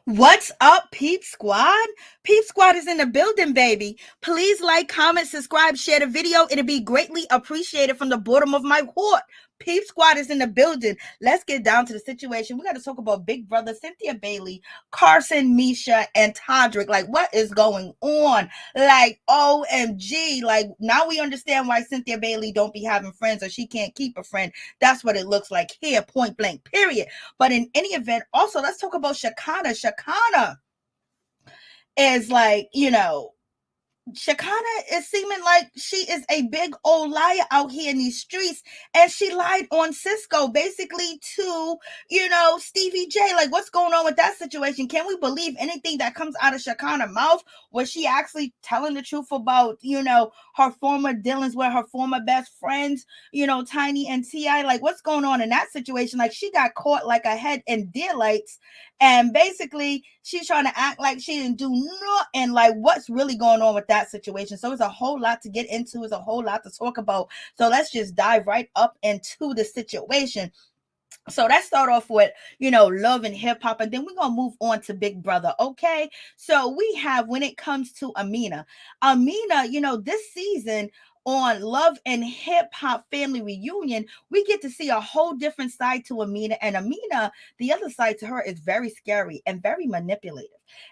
What's up, Peep Squad? Peep Squad is in the building, baby. Please like, comment, subscribe, share the video. It'll be greatly appreciated from the bottom of my heart. Peep Squad is in the building. Let's get down to the situation. We got to talk about Big Brother, Cynthia Bailey, Carson, Miesha, and Todrick. Like, what is going on? Like, OMG. Like, now we understand why Cynthia Bailey don't be having friends or she can't keep a friend. That's what it looks like here, point blank, period. But in any event, also, let's talk about Shekinah. Shekinah is like, Shekinah is seeming like she is a big old liar out here in these streets, and she lied on Cisco basically to, Stevie J. Like, what's going on with that situation? Can we believe anything that comes out of Shekinah's mouth? Was she actually telling the truth about, her former dealings with her former best friends, Tiny and T.I.? Like, what's going on in that situation? Like, she got caught like a head in daylights, and basically she's trying to act like she didn't do nothing. Like, what's really going on with that situation? So it's a whole lot to get into. It's a whole lot to talk about. So let's just dive right up into the situation. So let's start off with, love and hip hop, and then we're going to move on to Big Brother. Okay. So we have, when it comes to Mena, this season on Love and Hip Hop Family Reunion, we get to see a whole different side to Mena. And Mena, the other side to her is very scary and very manipulative.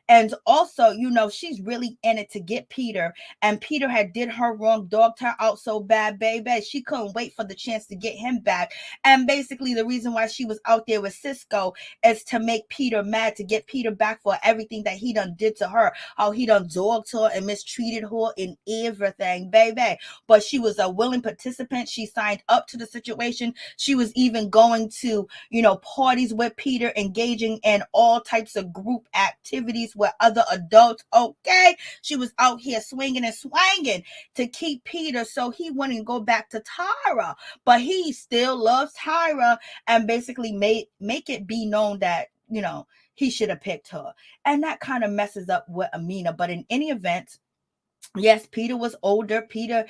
And also, she's really in it to get Peter. And Peter had did her wrong, dogged her out so bad, baby. She couldn't wait for the chance to get him back. And basically, the reason why she was out there with Cisco is to make Peter mad, to get Peter back for everything that he done did to her, how he done dogged her and mistreated her and everything, baby. But she was a willing participant. She signed up to the situation. She was even going to, parties with Peter, engaging in all types of group activities with other adults. Okay. She was out here swinging and swanging to keep Peter so he wouldn't go back to Tyra. But he still loves Tyra, and basically make it be known that, he should have picked her. And that kind of messes up with Mena. But in any event, yes, Peter was older. Peter,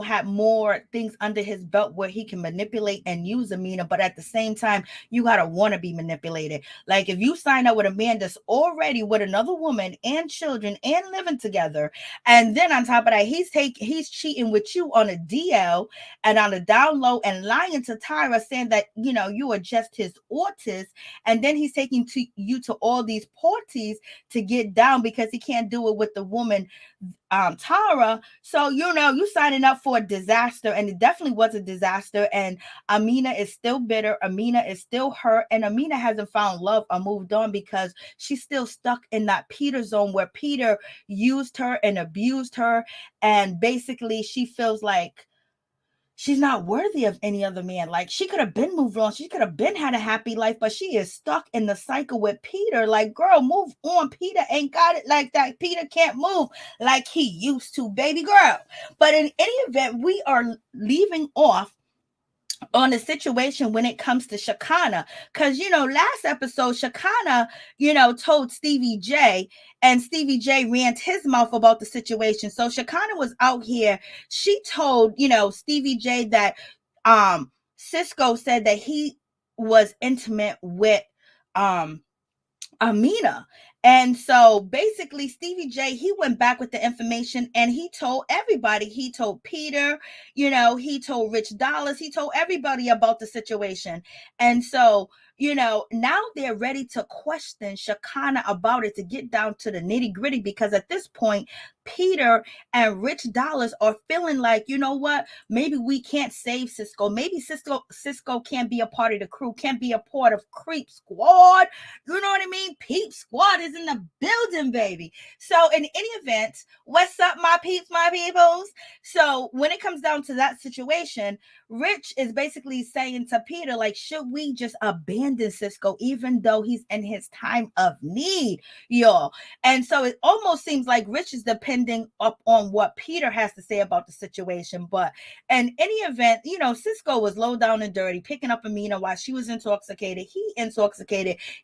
had more things under his belt where he can manipulate and use Mena. But at the same time, you got to want to be manipulated. Like, if you sign up with a man that's already with another woman and children and living together, and then on top of that, he's cheating with you on a DL and on a down low and lying to Tyra, saying that, you are just his autist. And then he's taking you to all these parties to get down because he can't do it with the woman, Tara. So, you signing up for a disaster, and it definitely was a disaster. And Mena is still bitter. Mena is still hurt, and Mena hasn't found love or moved on because she's still stuck in that Peter zone where Peter used her and abused her. And basically she feels like she's not worthy of any other man. Like, she could have been moved on. She could have been had a happy life, but she is stuck in the cycle with Peter. Like, girl, move on. Peter ain't got it like that. Peter can't move like he used to, baby girl. But in any event, we are leaving off on the situation when it comes to Shekinah. Because, last episode, Shekinah, told Stevie J, and Stevie J ran his mouth about the situation. So Shekinah was out here. She told, Stevie J that Cisco said that he was intimate with Mena. And so basically Stevie J, he went back with the information and he told everybody. He told Peter, he told Rich Dollars, he told everybody about the situation. And so, now they're ready to question Shekinah about it, to get down to the nitty gritty, because at this point, Peter and Rich Dollars are feeling like, what? Maybe we can't save Cisco. Maybe Cisco can't be a part of the crew, can't be a part of Creep Squad. You know what I mean? Peep Squad is in the building, baby. So in any event, what's up, my peeps, my peoples? So when it comes down to that situation, Rich is basically saying to Peter, like, should we just abandon Cisco even though he's in his time of need, y'all? And so it almost seems like Rich is depending up on what Peter has to say about the situation. But in any event, Cisco was low down and dirty, picking up Mena while she was intoxicated.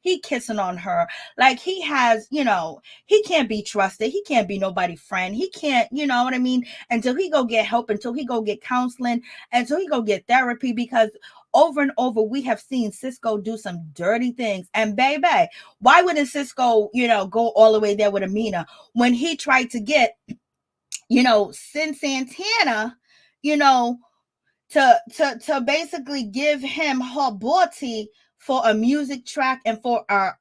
He kissing on her. Like, he has, he can't be trusted. He can't be nobody's friend. He can't, you know what I mean? Until he go get help, until he go get counseling, until he go get therapy, because over and over, we have seen Cisco do some dirty things. And baby, why wouldn't Cisco, go all the way there with Mena when he tried to get, Sin Santana, to basically give him her booty for a music track and for our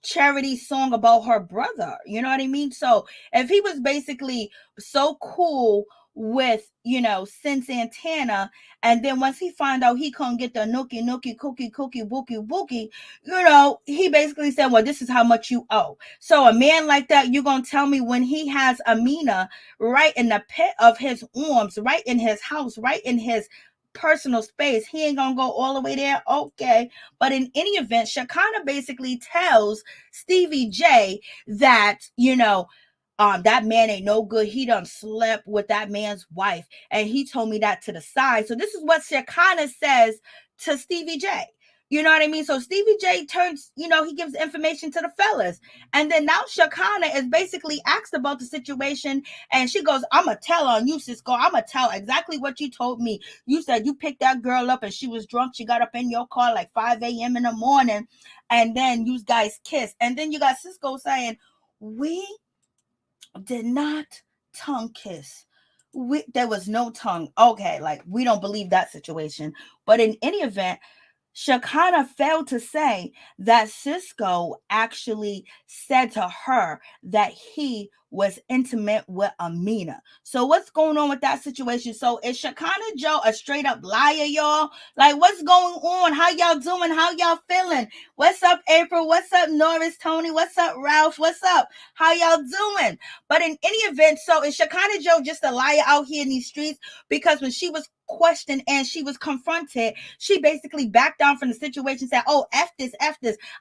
charity song about her brother. You know what I mean? So if he was basically so cool with Sin Santana, and then once he found out he couldn't get the nookie cookie wookie, he basically said, well, this is how much you owe. So a man like that, you're gonna tell me when he has Mena right in the pit of his arms, right in his house, right in his personal space, he ain't gonna go all the way there? Okay. But in any event, Shekinah basically tells Stevie J that that man ain't no good. He done slept with that man's wife, and he told me that to the side. So this is what Shekinah says to Stevie J. You know what I mean? So Stevie J turns, he gives information to the fellas. And then now Shekinah is basically asked about the situation. And she goes, I'm going to tell on you, Cisco. I'm going to tell exactly what you told me. You said you picked that girl up and she was drunk. She got up in your car like 5 a.m. in the morning. And then you guys kissed. And then you got Cisco saying, we did not tongue kiss. There was no tongue. Okay, like we don't believe that situation. But in any event, Shekinah failed to say that Cisco actually said to her that he was intimate with Mena. So what's going on with that situation? So is Shekinah Joe a straight up liar, y'all? Like, what's going on? How y'all doing? How y'all feeling? What's up, April? What's up, Norris, Tony? What's up, Ralph? What's up? How y'all doing? But in any event, so is Shekinah Joe just a liar out here in these streets? Because when she was questioned and she was confronted, she basically backed down from the situation, said, oh, F this,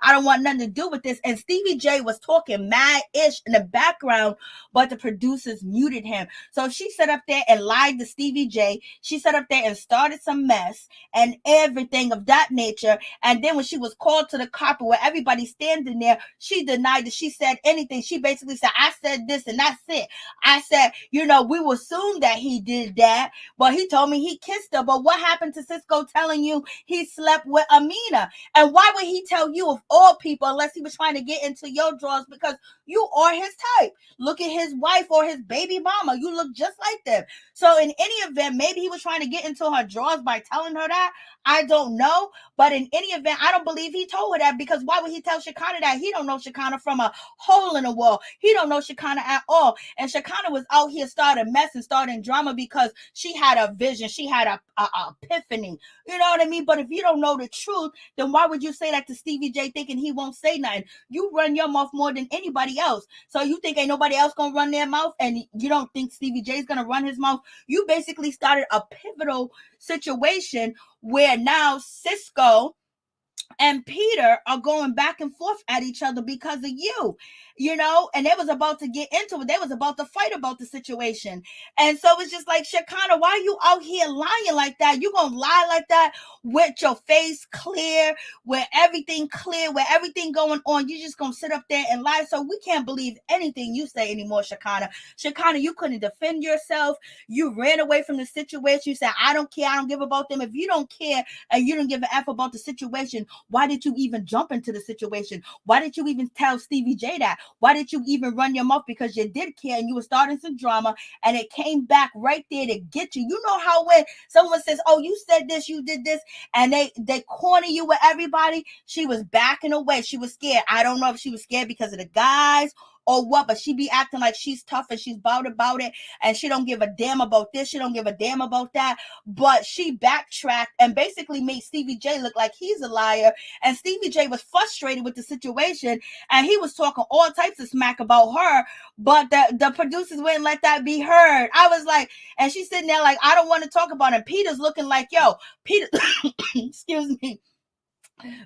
I don't want nothing to do with this. And Stevie J was talking mad-ish in the background, but the producers muted him. So she sat up there and lied to Stevie J. She sat up there and started some mess and everything of that nature. And then when she was called to the carpet where everybody's standing there, she denied that she said anything. She basically said, I said this and that's it. I said, we will assume that he did that, but he told me he kissed her. But what happened to Cisco telling you he slept with Mena? And why would he tell you of all people unless he was trying to get into your drawers because you are his type? Look at his wife or his baby mama. You look just like them. So in any event, maybe he was trying to get into her drawers by telling her that. I don't know. But in any event, I don't believe he told her that, because why would he tell Shekinah that? He don't know Shekinah from a hole in the wall. He don't know Shekinah at all. And Shekinah was out here starting mess and starting drama because she had a vision. She had a epiphany. You know what I mean? But if you don't know the truth, then why would you say that to Stevie J thinking he won't say nothing? You run your mouth more than anybody else. So you think ain't nobody else gonna run their mouth, and you don't think Stevie J's gonna run his mouth? You basically started a pivotal situation where now Cisco and Peter are going back and forth at each other because of you, and they was about to get into it. They was about to fight about the situation. And so it's just like, Shekinah, why are you out here lying like that? You gonna lie like that with your face clear, with everything clear, with everything going on? You just gonna sit up there and lie? So we can't believe anything you say anymore, Shekinah. Shekinah, you couldn't defend yourself. You ran away from the situation. You said, I don't care. I don't give about them. If you don't care and you don't give an F about the situation, why did you even jump into the situation? Why did you even tell Stevie J that? Why did you even run your mouth? Because you did care and you were starting some drama, and it came back right there to get you. You know how when someone says, oh, you said this, you did this, and they corner you with everybody? She was backing away. She was scared. I don't know if she was scared because of the guys or what, but she be acting like she's tough and she's about it, and she don't give a damn about this, she don't give a damn about that. But she backtracked and basically made Stevie J look like he's a liar, and Stevie J was frustrated with the situation, and he was talking all types of smack about her, but the producers wouldn't let that be heard. I was like, and she's sitting there like, I don't want to talk about it. Peter's looking like, yo, Peter, excuse me,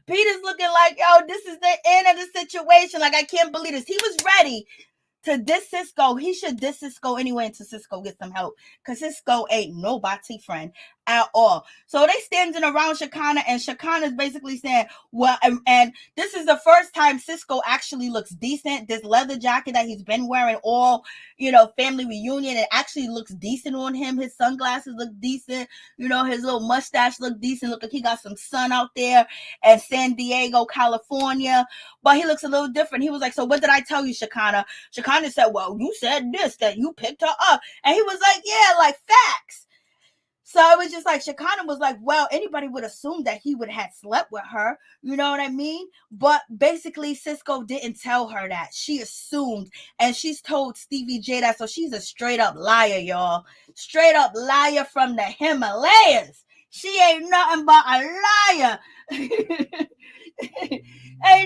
Peter's looking like, yo, this is the end of the situation. Like, I can't believe this. He was ready to diss Cisco. He should diss Cisco anyway until Cisco gets some help, because Cisco ain't nobody friend at all. So they standing around Shekinah, and Shekinah's basically saying, well, and this is the first time Cisco actually looks decent. This leather jacket that he's been wearing all, family reunion, it actually looks decent on him. His sunglasses look decent. His little mustache look decent. Look like he got some sun out there in San Diego, California. But he looks a little different. He was like, so what did I tell you, Shekinah? Shekinah said, well, you said this, that you picked her up. And he was like, yeah, like facts. So it was just like, Shekinah was like, well, anybody would assume that he would have slept with her. You know what I mean? But basically, Cisco didn't tell her that. She assumed, and she's told Stevie J that. So she's a straight up liar, y'all. Straight up liar from the Himalayas. She ain't nothing but a liar. Ain't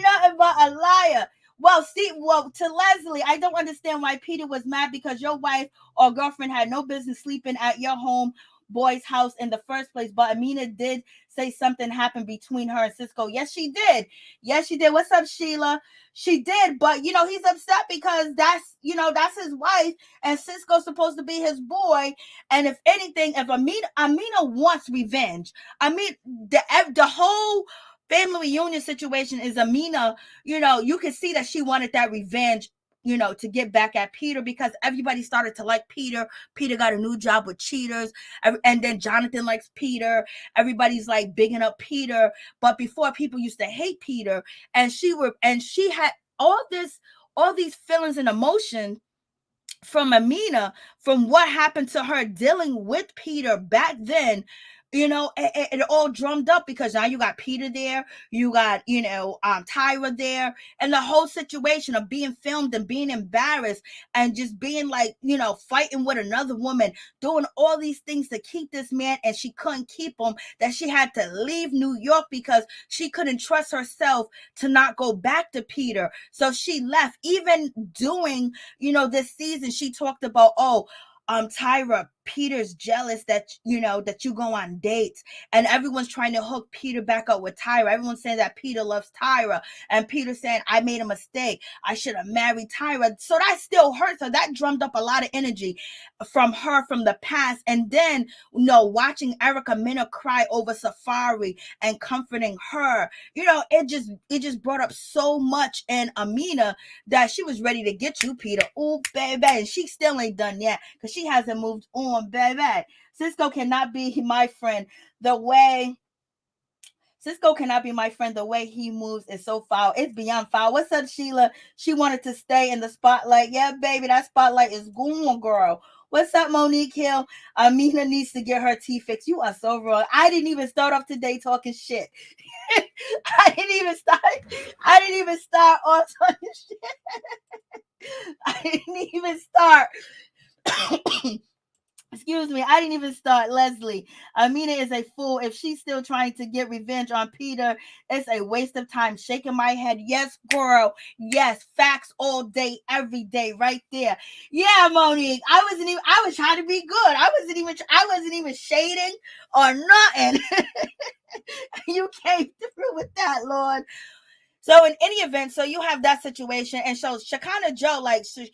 nothing but a liar. Well, to Leslie, I don't understand why Peter was mad because your wife or girlfriend had no business sleeping at your home boy's house in the first place. But Mena did say something happened between her and Cisco. Yes, she did. Yes, she did. What's up, Sheila? She did. But, he's upset because that's his wife and Cisco's supposed to be his boy. And if anything, if Amina wants revenge, the whole family reunion situation is Amina, you can see that she wanted that revenge, to get back at Peter because everybody started to like Peter. Peter got a new job with Cheaters. And then Jonathan likes Peter. Everybody's like bigging up Peter. But before, people used to hate Peter. And she had all these feelings and emotions from Amina, from what happened to her dealing with Peter back then. It all drummed up because now you got Peter there, you got, Tyra there, and the whole situation of being filmed and being embarrassed and just being like, fighting with another woman, doing all these things to keep this man, and she couldn't keep him, that she had to leave New York because she couldn't trust herself to not go back to Peter. So she left. Even doing, this season, she talked about, Tyra, Peter's jealous that you go on dates, and everyone's trying to hook Peter back up with Tyra. Everyone's saying that Peter loves Tyra, and Peter saying, I made a mistake, I should have married Tyra. So that still hurts her. That drummed up a lot of energy from her from the past. And then watching Erica Mena cry over Safari and comforting her, it just brought up so much in Amina that she was ready to get you, Peter. Ooh, baby. And she still ain't done yet because she hasn't moved on, baby. Cisco cannot be my friend. The way he moves is so foul. It's beyond foul. What's up, Sheila? She wanted to stay in the spotlight. Yeah, baby, that spotlight is gone, girl. What's up, Monique Hill? Amina needs to get her teeth fixed. You are so wrong. I didn't even start off today talking shit. I didn't even start off talking shit. I didn't even start. Excuse me, I didn't even start, Leslie. Amina is a fool. If she's still trying to get revenge on Peter, it's a waste of time. Shaking my head. Yes, girl. Yes, facts all day, every day, right there. Yeah, Monique. I was trying to be good. I wasn't even shading or nothing. You came through with that, Lord. So in any event, so you have that situation. And so Shekinah Joe,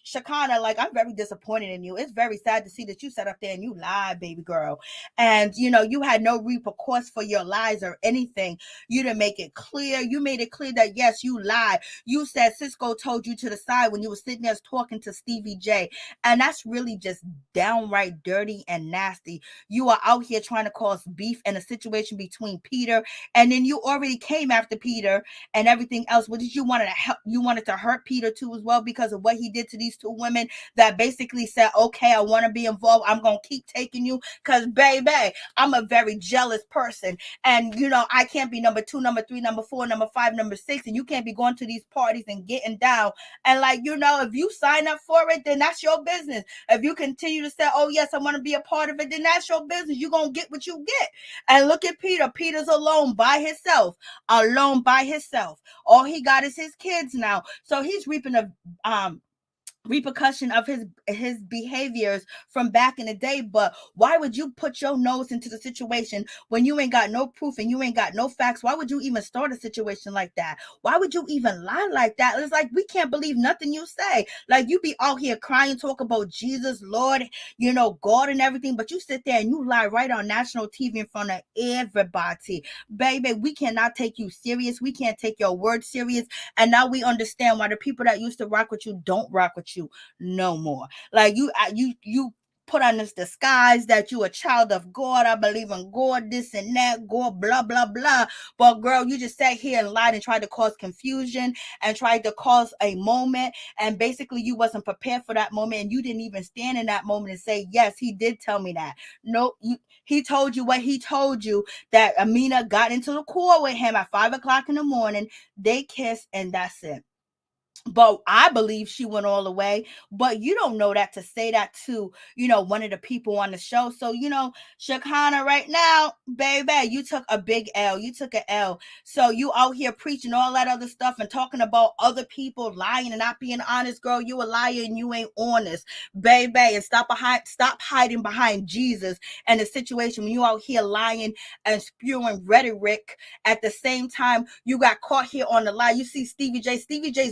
Shekinah, I'm very disappointed in you. It's very sad to see that you sat up there and you lied, baby girl. And, you had no repercussions for your lies or anything. You didn't make it clear. You made it clear that, yes, you lied. You said Cisco told you to the side when you were sitting there talking to Stevie J. And that's really just downright dirty and nasty. You are out here trying to cause beef and a situation between Peter. And then you already came after Peter and everything else. What did you want to help? You wanted to hurt Peter too as well because of what he did to these two women that basically said, okay, I want to be involved. I'm going to keep taking you because, baby, I'm a very jealous person. And, I can't be number 2, number 3, number 4, number 5, number 6. And you can't be going to these parties and getting down. And if you sign up for it, then that's your business. If you continue to say, oh, yes, I want to be a part of it, then that's your business. You're going to get what you get. And look at Peter. Peter's alone by himself. All he got is his kids now. So he's reaping repercussion of his behaviors from back in the day. But why would you put your nose into the situation when you ain't got no proof and you ain't got no facts? Why would you even start a situation like that? Why would you even lie like that? It's like, we can't believe nothing you say. Like, you be out here crying, talk about Jesus, Lord, God and everything, but you sit there and you lie right on national TV in front of everybody. Baby, we cannot take you serious. We can't take your word serious. And now we understand why the people that used to rock with you don't rock with you no more. Like, you put on this disguise that you a child of God. I believe in God, this and that, God, blah, blah, blah. But girl, you just sat here and lied and tried to cause confusion and tried to cause a moment. And basically you wasn't prepared for that moment. And you didn't even stand in that moment and say, yes, he did tell me that. No, he told you what he told you, that Mena got into the car with him at 5 o'clock in the morning. They kissed and that's it. But I believe she went all the way. But you don't know that to say that to, one of the people on the show. So, Shekinah, right now, baby, you took a big L. You took an L. So you out here preaching all that other stuff and talking about other people lying and not being honest. Girl, you a liar and you ain't honest, baby. And stop hiding behind Jesus and the situation when you out here lying and spewing rhetoric. At the same time, you got caught here on the lie. You see Stevie J's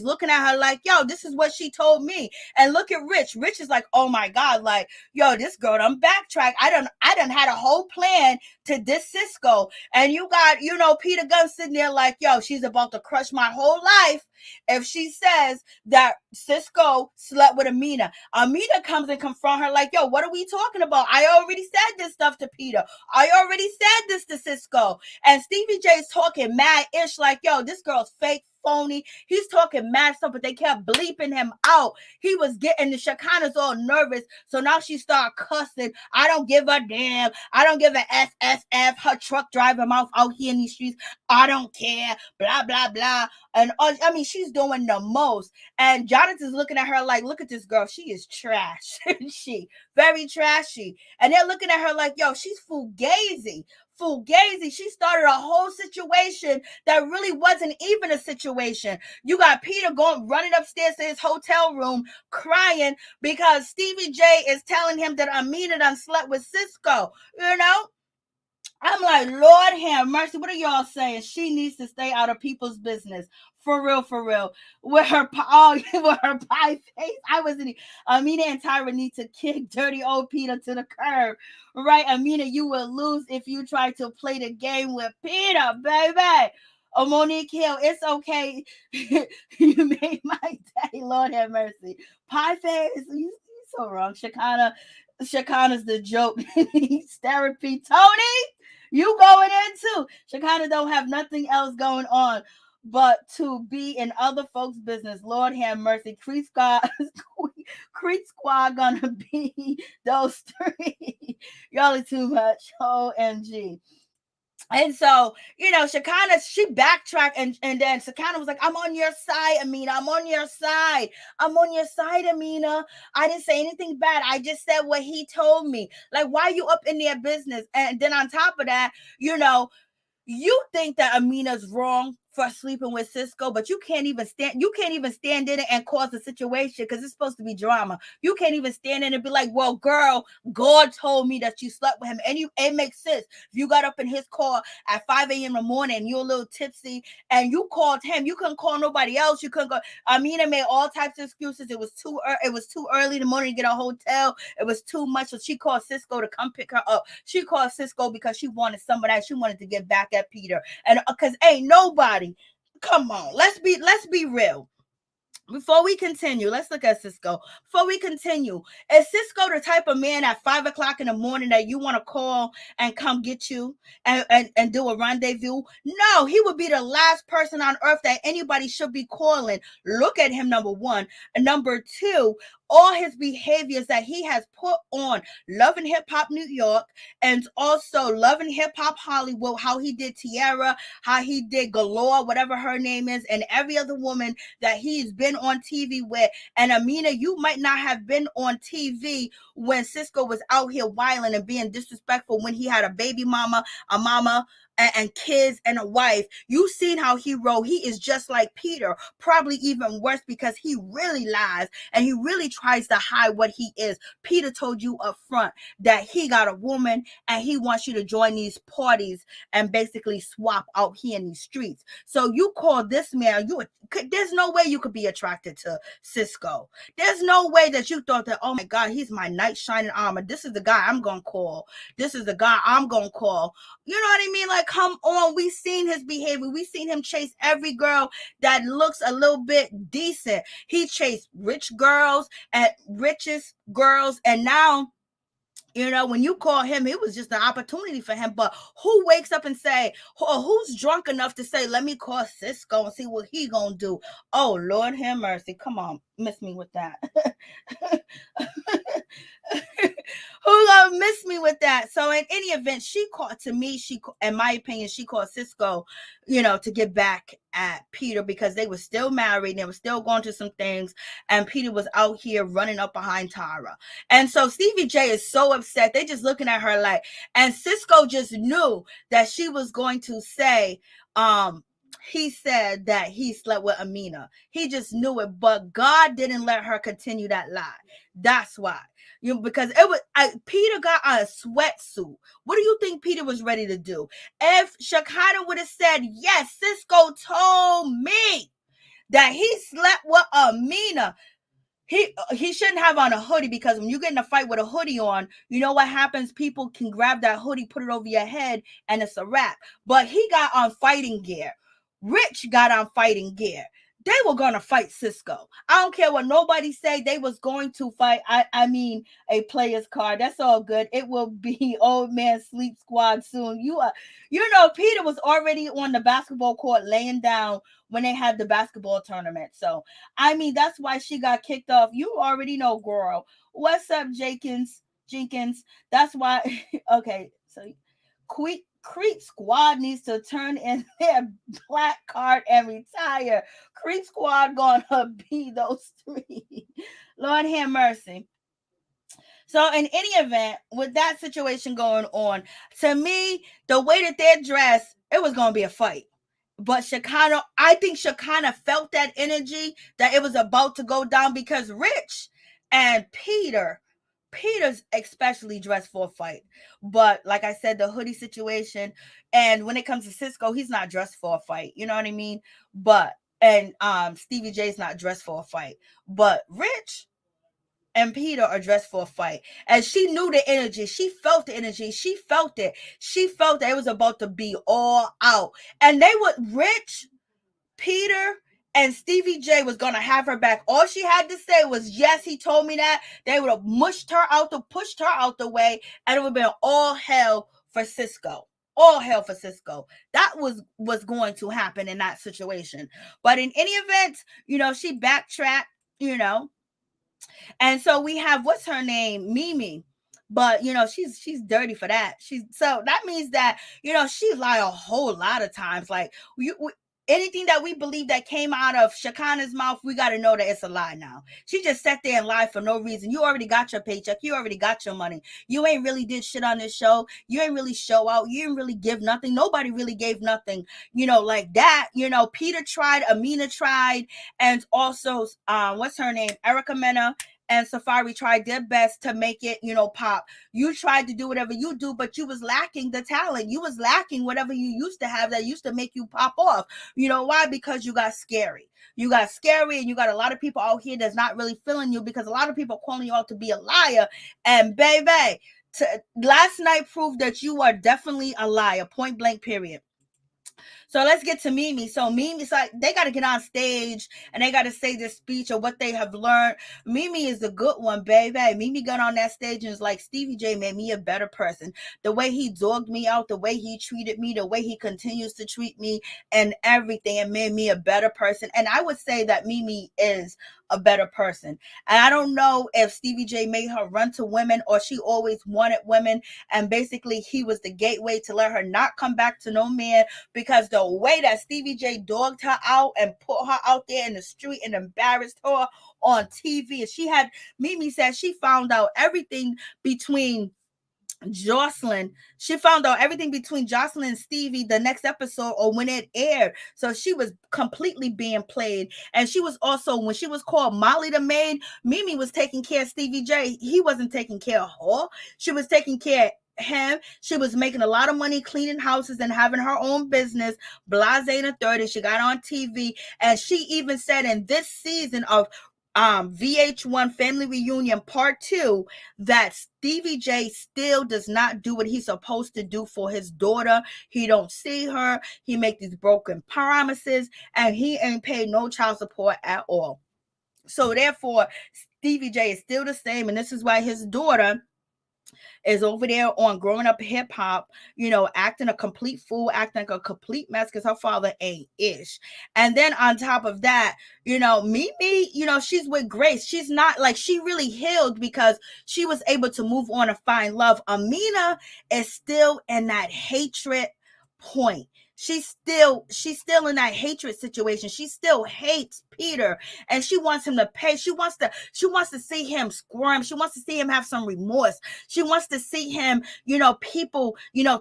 looking at her like, yo, this is what she told me. And look at Rich is like, oh my God, like, yo, this girl done backtrack. I done had a whole plan to diss Cisco. And you got, Peter Gunn sitting there like, yo, she's about to crush my whole life if she says that Cisco slept with Mena. Mena comes and confront her like, yo, what are we talking about? I already said this stuff to Peter. I already said this to Cisco. And Stevie J's talking mad-ish like, yo, this girl's fake, phony. He's talking mad stuff, but they kept bleeping him out. He was getting, the Shekinah's all nervous. So now she started cussing. I don't give a damn. I don't give a FFF. Her truck driving mouth out here in these streets. I don't care. Blah, blah, blah. And I mean, she's doing the most. And Jonathan's looking at her like, look at this girl. She is trash. She very trashy. And they're looking at her like, yo, she's fugazi. She started a whole situation that really wasn't even a situation. You got Peter running upstairs to his hotel room crying because Stevie J is telling him that Mena done slept with Cisco. I'm like, Lord have mercy. What are y'all saying? She needs to stay out of people's business. For real. With her pie face. I wasn't. Mena and Tyra need to kick dirty old Peter to the curb. Right? Mena, you will lose if you try to play the game with Peter, baby. Monique Hill, it's okay. You made my day. Lord have mercy. Pie face. You so wrong. Shekinah's the joke. Therapy. Tony, you going in too. Shekinah don't have nothing else going on but to be in other folks' business. Lord have mercy. Creek Squad gonna be those three. Y'all are too much. OMG. And so, Shekinah, she backtracked and then Shekinah was like, I'm on your side, Mena. I'm on your side. Mena. I didn't say anything bad. I just said what he told me. Like, why are you up in their business? And then on top of that, you think that Amina's wrong for sleeping with Cisco, but you can't even stand in it and cause a situation because it's supposed to be drama. You can't even stand in and be like, well, girl, God told me that you slept with him. And it makes sense. If you got up in his car at 5 a.m. in the morning and you're a little tipsy and you called him, you couldn't call nobody else. You couldn't go. Amina made all types of excuses. It was too early in the morning to get a hotel. It was too much. So she called Cisco to come pick her up. She called Cisco because she wanted some of that. She wanted to get back at Peter. And because ain't nobody. Come on, let's be real. Before we continue, let's look at Cisco. Before we continue, is Cisco the type of man at 5 o'clock in the morning that you want to call and come get you and do a rendezvous? No, he would be the last person on earth that anybody should be calling. Look at him, number one. And number two, all his behaviors that he has put on Love and Hip Hop New York and also Love and Hip Hop Hollywood, how he did Tiara, how he did Galore, whatever her name is, and every other woman that he's been on TV with. And Amina, you might not have been on TV when Cisco was out here wilding and being disrespectful when he had a baby mama, and kids and a wife. You seen how he wrote. He is just like Peter, probably even worse, because he really lies and he really tries to hide what he is. Peter told you up front that he got a woman and he wants you to join these parties and basically swap out here in these streets. So you call this man, there's no way you could be attracted to Cisco. There's no way that you thought that, oh my God, he's my knight shining armor. This is the guy I'm gonna call. This is the guy I'm gonna call. You know what I mean? Like, come on. We seen his behavior. We seen him chase every girl that looks a little bit decent. He chased rich girls and richest girls. And now, you know, when you call him, it was just an opportunity for him. But who wakes up and say, or who's drunk enough to say, let me call Cisco and see what he gonna do? Oh, Lord have mercy. Come on, miss me with that. Who gonna miss me with that? So in any event, in my opinion, she called Cisco, you know, to get back at Peter, because they were still married. They were still going through some things. And Peter was out here running up behind Tara. And so Stevie J is so upset. They just looking at her like, and Cisco just knew that she was going to say, he said that he slept with Mena. He just knew it, but God didn't let her continue that lie. That's why. Because Peter got a sweatsuit. What do you think Peter was ready to do? If Shekinah would have said, yes, Cisco told me that he slept with Mena, he shouldn't have on a hoodie, because when you get in a fight with a hoodie on, you know what happens? People can grab that hoodie, put it over your head, and it's a wrap. But he got on fighting gear. Rich got on fighting gear. They were going to fight Cisco. I don't care what nobody say. They was going to fight. I mean, a player's card. That's all good. It will be old man sleep squad soon. You know, Peter was already on the basketball court laying down when they had the basketball tournament. So, I mean, that's why she got kicked off. You already know, girl. What's up, Jenkins? That's why. Okay, so Creep Squad needs to turn in their black card and retire. Creep Squad gonna be those three. Lord have mercy. So in any event, with that situation going on, to me, the way that they're dressed, it was gonna be a fight. But I think Shekinah felt that energy that it was about to go down, because Rich and Peter's especially dressed for a fight. But like I said, the hoodie situation, and when it comes to Cisco, he's not dressed for a fight. You know what I mean? And Stevie J's not dressed for a fight. But Rich and Peter are dressed for a fight. And she knew the energy. She felt the energy. She felt it. She felt that it was about to be all out. And Rich, Peter, and Stevie J was going to have her back. All she had to say was, yes, he told me that. They would have pushed her out the way, and it would have been all hell for Cisco. All hell for Cisco. That was going to happen in that situation. But in any event, you know, she backtracked, you know. And so we have, what's her name? Mimi. But, you know, she's dirty for that. So that means that, you know, she lied a whole lot of times. Like, anything that we believe that came out of Shekinah's mouth, we got to know that it's a lie now. She just sat there and lied for no reason. You already got your paycheck. You already got your money. You ain't really did shit on this show. You ain't really show out. You didn't really give nothing. Nobody really gave nothing, you know, like that. You know, Peter tried, Mena tried, and also, what's her name? Erica Mena and Safari tried their best to make it, you know, pop. You tried to do whatever you do, but you was lacking the talent. You was lacking whatever you used to have that used to make you pop off. You know why? Because you got scary. You got scary, and you got a lot of people out here that's not really feeling you, because a lot of people are calling you out to be a liar. And baby, last night proved that you are definitely a liar, point blank, period. So let's get to Mimi. So Mimi's like, they got to get on stage and they got to say this speech of what they have learned. Mimi is a good one, baby. Mimi got on that stage and was like, Stevie J made me a better person. The way he dogged me out, the way he treated me, the way he continues to treat me, and everything, it made me a better person. And I would say that Mimi is a better person. And I don't know if Stevie J made her run to women or she always wanted women. And basically he was the gateway to let her not come back to no man, because the way that Stevie J dogged her out and put her out there in the street and embarrassed her on TV. And Mimi said she found out everything between Jocelyn, she found out everything between Jocelyn and Stevie the next episode or when it aired. So she was completely being played. And she was also, when she was called Molly the maid, Mimi was taking care of Stevie J. He wasn't taking care of her. She was taking care of him. She was making a lot of money cleaning houses and having her own business, blase the third, and she got on TV. And she even said in this season of VH1 Family Reunion Part 2 that Stevie J still does not do what he's supposed to do for his daughter. He don't see her. He make these broken promises, and he ain't paid no child support at all. So therefore, Stevie J is still the same, and this is why his daughter is over there on Growing Up Hip Hop, acting a complete fool, acting like a complete mess because her father ain't ish. And then on top of that, Mimi, she's with Grace. She's not like, she really healed because she was able to move on and find love. Amina is still in that hatred point. She's still in that hatred situation. She still hates Peter, and she wants him to pay. She wants to see him squirm. She wants to see him have some remorse. She wants to see him, people,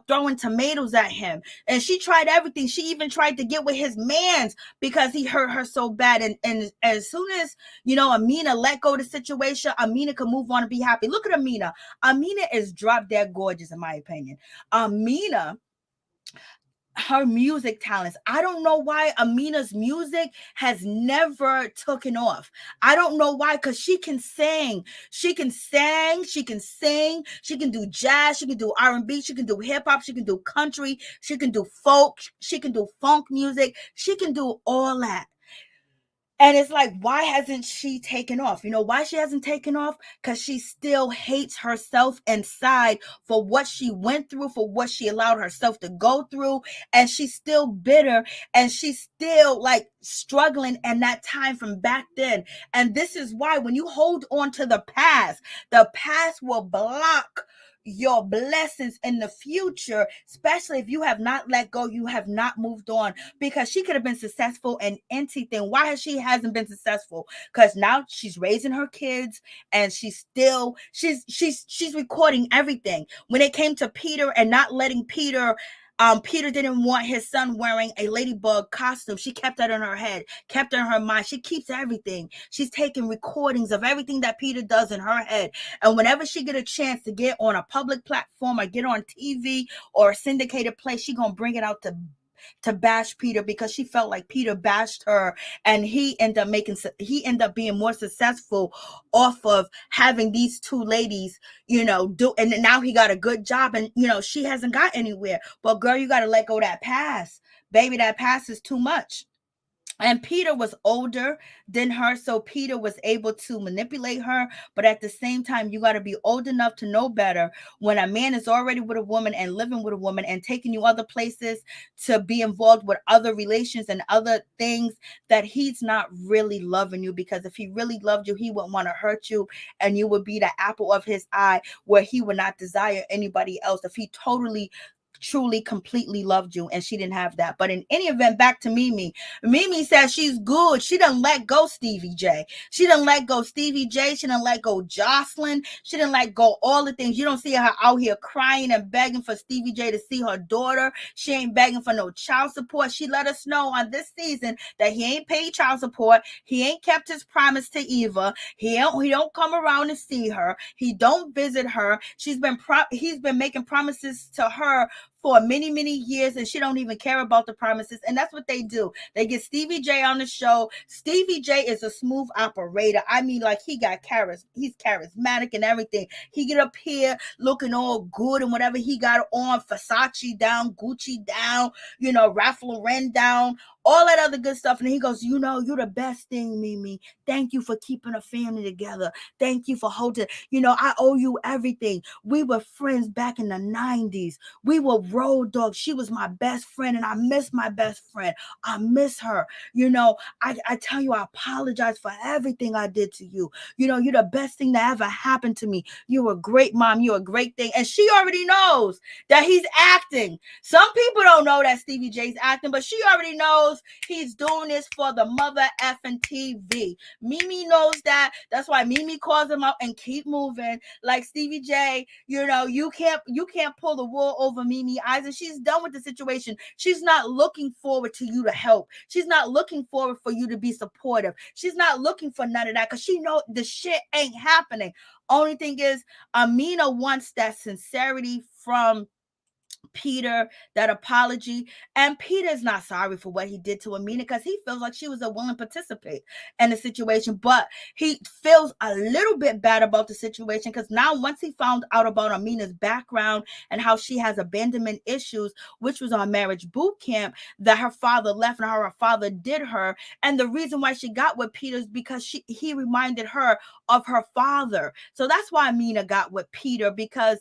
throwing tomatoes at him. And she tried everything. She even tried to get with his mans because he hurt her so bad. And as soon as, Amina let go of the situation, Amina could move on and be happy. Look at Amina. Amina is drop dead gorgeous, in my opinion. Amina, her music talents. I don't know why Amina's music has never taken off. I don't know why, because she can sing. She can sing. She can sing. She can do jazz. She can do R&B. She can do hip hop. She can do country. She can do folk. She can do funk music. She can do all that. And it's like, why hasn't she taken off? Why she hasn't taken off? Because she still hates herself inside for what she went through, for what she allowed herself to go through. And she's still bitter, and she's still like struggling in that time from back then. And this is why when you hold on to the past will block your blessings in the future, especially if you have not let go, you have not moved on, because she could have been successful in anything. Why hasn't been successful? Because now she's raising her kids, and she's recording everything. When it came to Peter and not letting Peter didn't want his son wearing a ladybug costume. She kept that in her head, kept it in her mind. She keeps everything. She's taking recordings of everything that Peter does in her head. And whenever she get a chance to get on a public platform or get on TV or a syndicated play, she gonna bring it out to bash Peter, because she felt like Peter bashed her, and he ended up being more successful off of having these two ladies, do, and now he got a good job, and she hasn't got anywhere. But girl, you got to let go of that past, baby. That past is too much. And Peter was older than her, so Peter was able to manipulate her. But at the same time, you got to be old enough to know better when a man is already with a woman and living with a woman and taking you other places to be involved with other relations and other things, that he's not really loving you. Because if he really loved you, he wouldn't want to hurt you, and you would be the apple of his eye, where he would not desire anybody else. If he totally, truly, completely loved you, and she didn't have that. But in any event, back to Mimi. Mimi says she's good. She done let go Stevie J. She done let go Stevie J. She done let go Jocelyn. She done let go all the things. You don't see her out here crying and begging for Stevie J to see her daughter. She ain't begging for no child support. She let us know on this season that he ain't paid child support. He ain't kept his promise to Eva. He don't come around and see her. He don't visit her. He's been making promises to her for many, many years, and she don't even care about the promises. And that's what they do. They get Stevie J on the show. Stevie J is a smooth operator. I mean, like, he's charismatic and everything. He get up here looking all good and whatever he got on, Versace down, Gucci down, Ralph Lauren down, all that other good stuff. And he goes, you're the best thing, Mimi. Thank you for keeping a family together. Thank you for holding, I owe you everything. We were friends back in the 90s. We were road dogs. She was my best friend, and I miss my best friend. I miss her. I tell you, I apologize for everything I did to you. You're the best thing that ever happened to me. You're a great mom. You're a great thing. And she already knows that he's acting. Some people don't know that Stevie J's acting, but she already knows knows he's doing this for the mother effing TV. Mimi knows that. That's why Mimi calls him out and keep moving. Like Stevie J, you know, you can't pull the wool over Mimi's eyes, and she's done with the situation. She's not looking forward to you to help. She's not looking forward for you to be supportive. She's not looking for none of that because she know the shit ain't happening. Only thing is, Mena wants that sincerity from Peter, that apology. And Peter's not sorry for what he did to Mena because he feels like she was a willing participant in the situation, but he feels a little bit bad about the situation because now once he found out about Mena's background and how she has abandonment issues, which was on marriage boot camp, that her father left and how her father did her, and the reason why she got with Peter is because he reminded her of her father. So that's why Mena got with Peter, because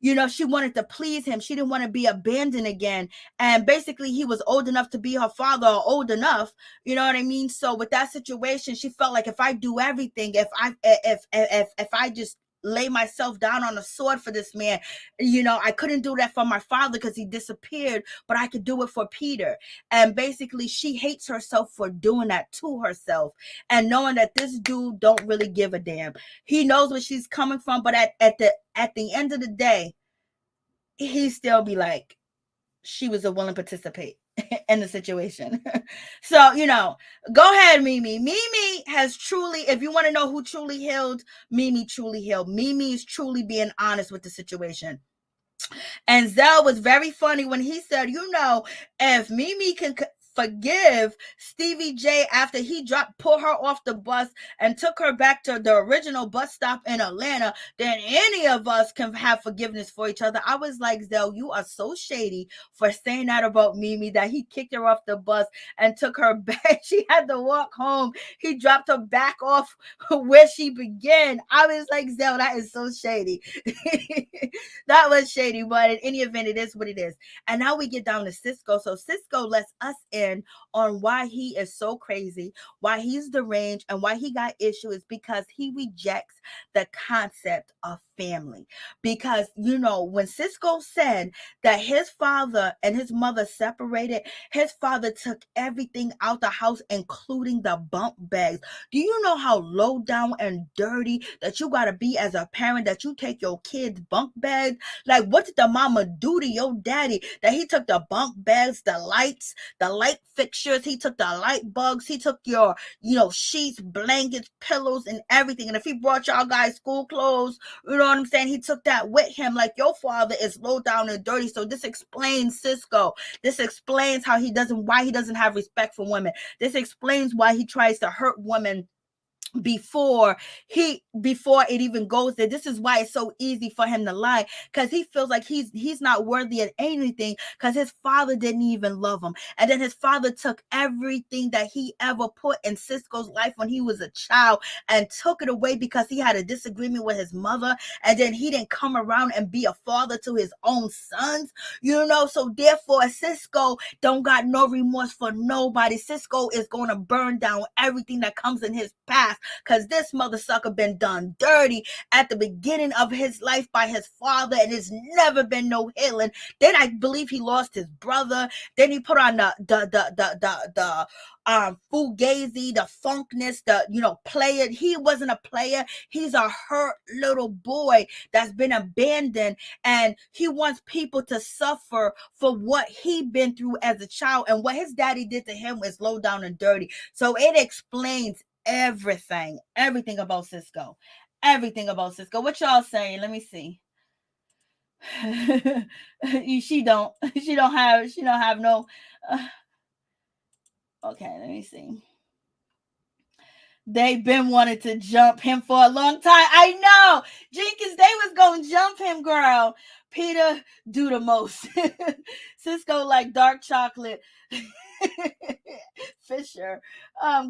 you know, she wanted to please him. She didn't want to be abandoned again. And basically, he was old enough to be her father, or old enough. You know what I mean? So with that situation, she felt like if I do everything, if I just lay myself down on a sword for this man, you know, I couldn't do that for my father because he disappeared, but I could do it for Peter. And basically, she hates herself for doing that to herself and knowing that this dude don't really give a damn. He knows where she's coming from, but at the end of the day, he still be like, she was a willing participant in the situation. So, you know, go ahead, Mimi. Mimi has truly, if you want to know who truly healed, Mimi truly healed. Mimi is truly being honest with the situation. And Zell was very funny when he said, you know, if Mimi can forgive Stevie J after he pulled her off the bus and took her back to the original bus stop in Atlanta, then any of us can have forgiveness for each other. I was like, Zell, you are so shady for saying that about Mimi, that he kicked her off the bus and took her back. She had to walk home. He dropped her back off where she began. I was like, Zell, that is so shady. That was shady, but in any event, it is what it is. And now we get down to Cisco. So Cisco lets us in on why he is so crazy, why he's deranged, and why he got issues, because he rejects the concept of family. Because, you know, when Cisco said that his father and his mother separated, his father took everything out the house, including the bunk bags. Do you know how low down and dirty that you gotta be as a parent, that you take your kids' bunk bags? Like, what did the mama do to your daddy that he took the bunk bags, the lights, the light fixtures, he took the light bugs, he took your, you know, sheets, blankets, pillows, and everything. And if he brought y'all guys school clothes, you know what I'm saying, he took that with him. Like, your father is low down and dirty. So this explains Cisco. This explains why he doesn't have respect for women. This explains why he tries to hurt women before it even goes there. This is why it's so easy for him to lie, because he feels like he's not worthy of anything because his father didn't even love him. And then his father took everything that he ever put in Cisco's life when he was a child and took it away because he had a disagreement with his mother, and then he didn't come around and be a father to his own sons, you know. So therefore, Cisco don't got no remorse for nobody. Cisco is going to burn down everything that comes in his path, because this mother sucker been done dirty at the beginning of his life by his father, and there's never been no healing. Then I believe he lost his brother. Then he put on the fugazi, the funkness, the, you know, player. He wasn't a player. He's a hurt little boy that's been abandoned, and he wants people to suffer for what he been through as a child, and what his daddy did to him was low down and dirty. So it explains everything about Cisco. What y'all saying? Let me see. she don't have no okay, let me see. They've been wanting to jump him for a long time. I know, Jenkins, they was gonna jump him, girl. Peter do the most. Cisco like dark chocolate. Fisher,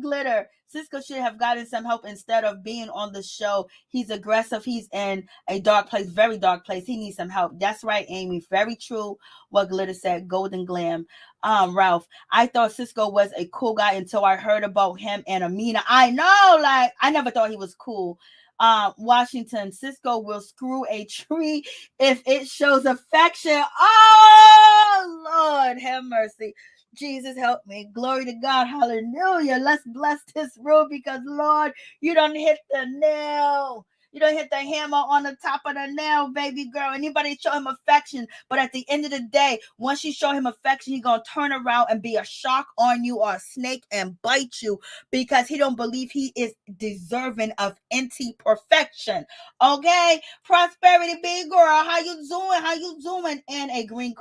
glitter. Cisco should have gotten some help instead of being on the show. He's aggressive. He's in a dark place, very dark place. He needs some help. That's right, Amy. Very true what Glitter said. Golden Glam. Ralph, I thought Cisco was a cool guy until I heard about him and Mena. I know, like, I never thought he was cool. Washington, Cisco will screw a tree if it shows affection. Oh, Lord, have mercy. Jesus, help me. Glory to God. Hallelujah. Let's bless this room because, Lord, you done hit the nail. You don't hit the hammer on the top of the nail, baby girl. Anybody show him affection, but at the end of the day, once you show him affection, he's gonna turn around and be a shark on you or a snake and bite you because he don't believe he is deserving of anti-perfection. Okay, prosperity, big girl. How you doing? How you doing? And a green,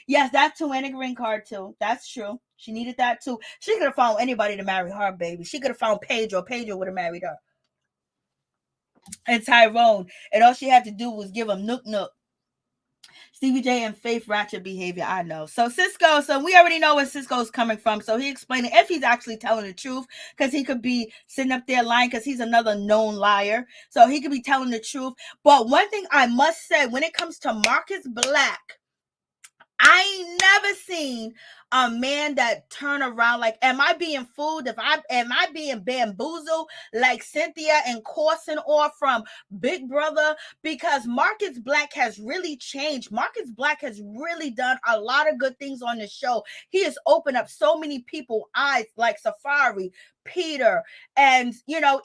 yes, that too, and a green card too. That's true. She needed that too. She could have found anybody to marry her, baby. She could have found Pedro. Pedro would have married her. And Tyrone, and all she had to do was give him nook nook. Stevie J and Faith ratchet behavior, I know. So Cisco, so we already know where Cisco's coming from. So he explained if he's actually telling the truth, because he could be sitting up there lying, because he's another known liar. So he could be telling the truth. But one thing I must say, when it comes to Marcus Black, I ain't never seen a man that turn around like, am I being fooled? Am I being bamboozled like Cynthia and Carson or from Big Brother? Because Marcus Black has really changed. Marcus Black has really done a lot of good things on the show. He has opened up so many people's eyes, like Safari, Peter, and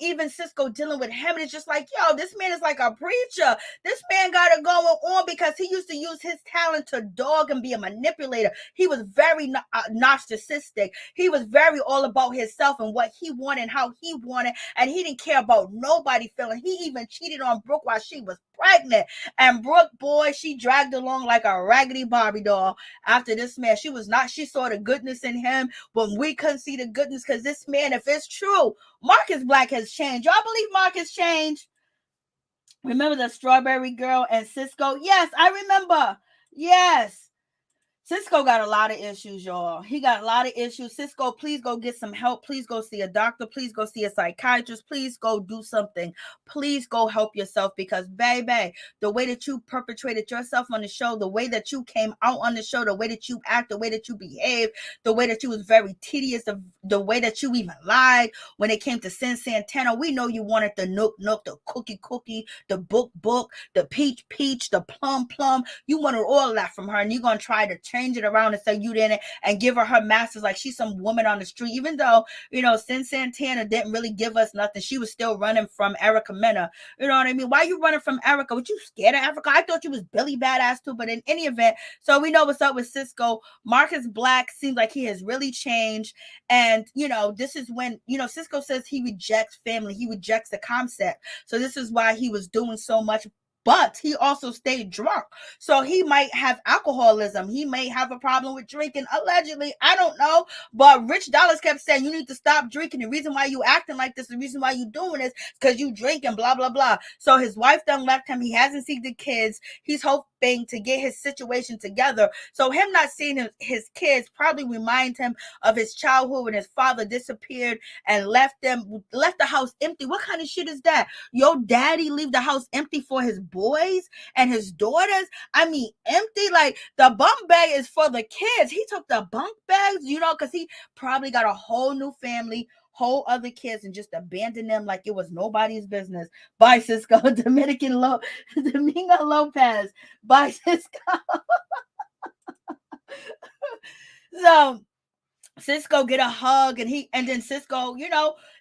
even Cisco dealing with him. And it's just like, yo, this man is like a preacher. This man got it going on because he used to use his talent to dog and be a manipulator. He was very narcissistic. He was very all about himself and what he wanted and how he wanted, and he didn't care about nobody feeling. He even cheated on Brooke while she was pregnant, and Brooke, boy, she dragged along like a raggedy Barbie doll after this man. She saw the goodness in him when we couldn't see the goodness, because this man, if it's true, Marcus Black has changed. Y'all believe Marcus changed? Remember the strawberry girl and Cisco? Yes, I remember. Yes. Cisco got a lot of issues, y'all. He got a lot of issues. Cisco, please go get some help. Please go see a doctor. Please go see a psychiatrist. Please go do something. Please go help yourself, because, baby, the way that you perpetrated yourself on the show, the way that you came out on the show, the way that you act, the way that you behave, the way that you was very tedious, the way that you even lied when it came to Sin Santana. We know you wanted the nook, the cookie, the book, the peach, the plum. You wanted all of that from her, and you're going to try to change it around and say you didn't, and give her masters like she's some woman on the street. Even though, Sin Santana didn't really give us nothing, she was still running from Erica Mena. You know what I mean? Why you running from Erica? Were you scared of Africa? I thought you was Billy Badass too, but in any event, so we know what's up with Cisco. Marcus Black seems like he has really changed, and this is when Cisco says he rejects family, he rejects the concept. So this is why he was doing so much. But he also stayed drunk. So he might have alcoholism. He may have a problem with drinking, allegedly. I don't know. But Rich Dollars kept saying, you need to stop drinking. The reason why you acting like this, the reason why you doing this, because you drinking, blah, blah, blah. So his wife done left him. He hasn't seen the kids. He's hoping to get his situation together. So him not seeing his kids probably remind him of his childhood when his father disappeared and left the house empty. What kind of shit is that? Your daddy leave the house empty for his boys and his daughters? I mean, empty. Like, the bunk bag is for the kids. He took the bunk bags, because he probably got a whole new family, whole other kids, and just abandoned them like it was nobody's business. Bye, Cisco. Domingo Lopez. Bye, Cisco. So Cisco get a hug, and then Cisco,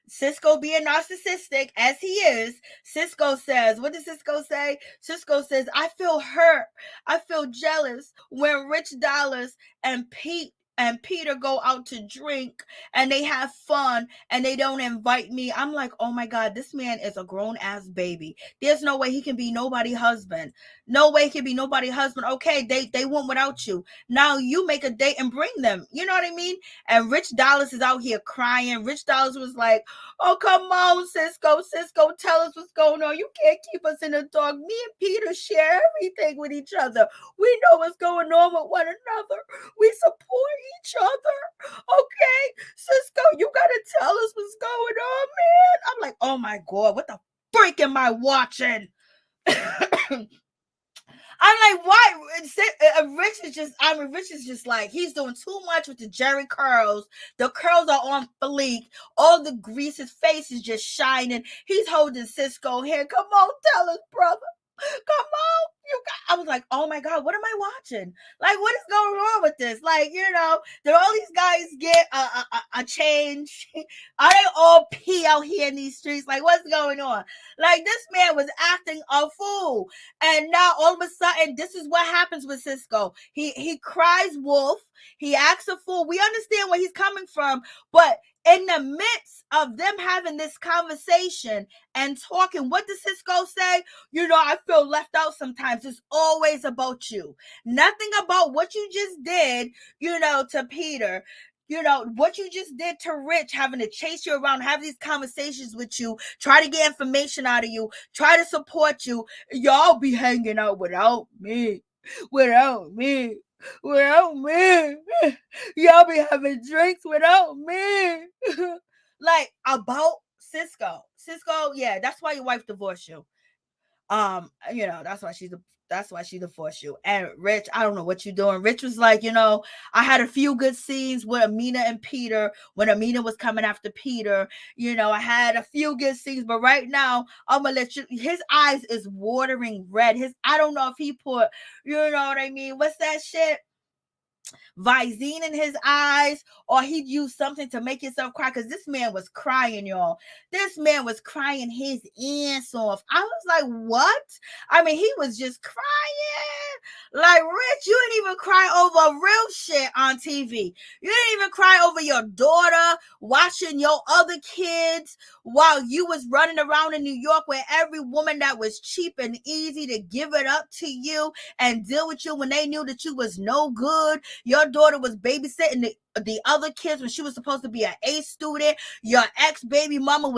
Cisco being narcissistic as he is, Cisco says, what does Cisco say? Cisco says, I feel hurt. I feel jealous when Rich Dollars and Peter go out to drink and they have fun and they don't invite me. I'm like, oh my God, this man is a grown ass baby. There's no way he can be nobody's husband. No way he can be nobody's husband. Okay, they went without you. Now you make a date and bring them. You know what I mean? And Rich Dollars is out here crying. Rich Dollars was like, oh, come on, Cisco. Cisco, tell us what's going on. You can't keep us in the dark. Me and Peter share everything with each other. We know what's going on with one another. We support each other. Okay, Cisco, you gotta tell us what's going on, man. I'm like, oh my God, what the freak am I watching? I'm like, why? Rich is just like, he's doing too much with the Jerry curls. The curls are on fleek. All the grease, his face is just shining. He's holding Cisco here. Come on, tell us, brother. Come on. I was like, oh my God, what am I watching? Like, what is going on with this? Like, did all these guys get a change? Are they all pee out here in these streets? Like, what's going on? Like, this man was acting a fool. And now all of a sudden, this is what happens with Cisco. He cries wolf. He acts a fool. We understand where he's coming from, but in the midst of them having this conversation and talking, what does Cisco say? I feel left out sometimes. It's always about you. Nothing about what you just did, to Peter. What you just did to Rich, having to chase you around, have these conversations with you, try to get information out of you, try to support you. Y'all be hanging out without me. Without me. Without me. Y'all be having drinks without me. Like, about Cisco. Cisco, yeah, that's why your wife divorced you. That's why she divorced you. And Rich, I don't know what you're doing. Rich was like, I had a few good scenes with Mena and Peter when Mena was coming after Peter. I had a few good scenes, but right now I'm gonna let you. His eyes is watering red. I don't know if he put, you know what I mean? What's that shit? Visine in his eyes, or he'd use something to make himself cry, because this man was crying, y'all. This man was crying his ass off. I was like, what? I mean, he was just crying. Like, Rich, you didn't even cry over real shit on TV. You didn't even cry over your daughter watching your other kids while you was running around in New York with every woman that was cheap and easy to give it up to you and deal with you when they knew that you was no good. Your daughter was babysitting the other kids when she was supposed to be an A student. Your ex-baby mama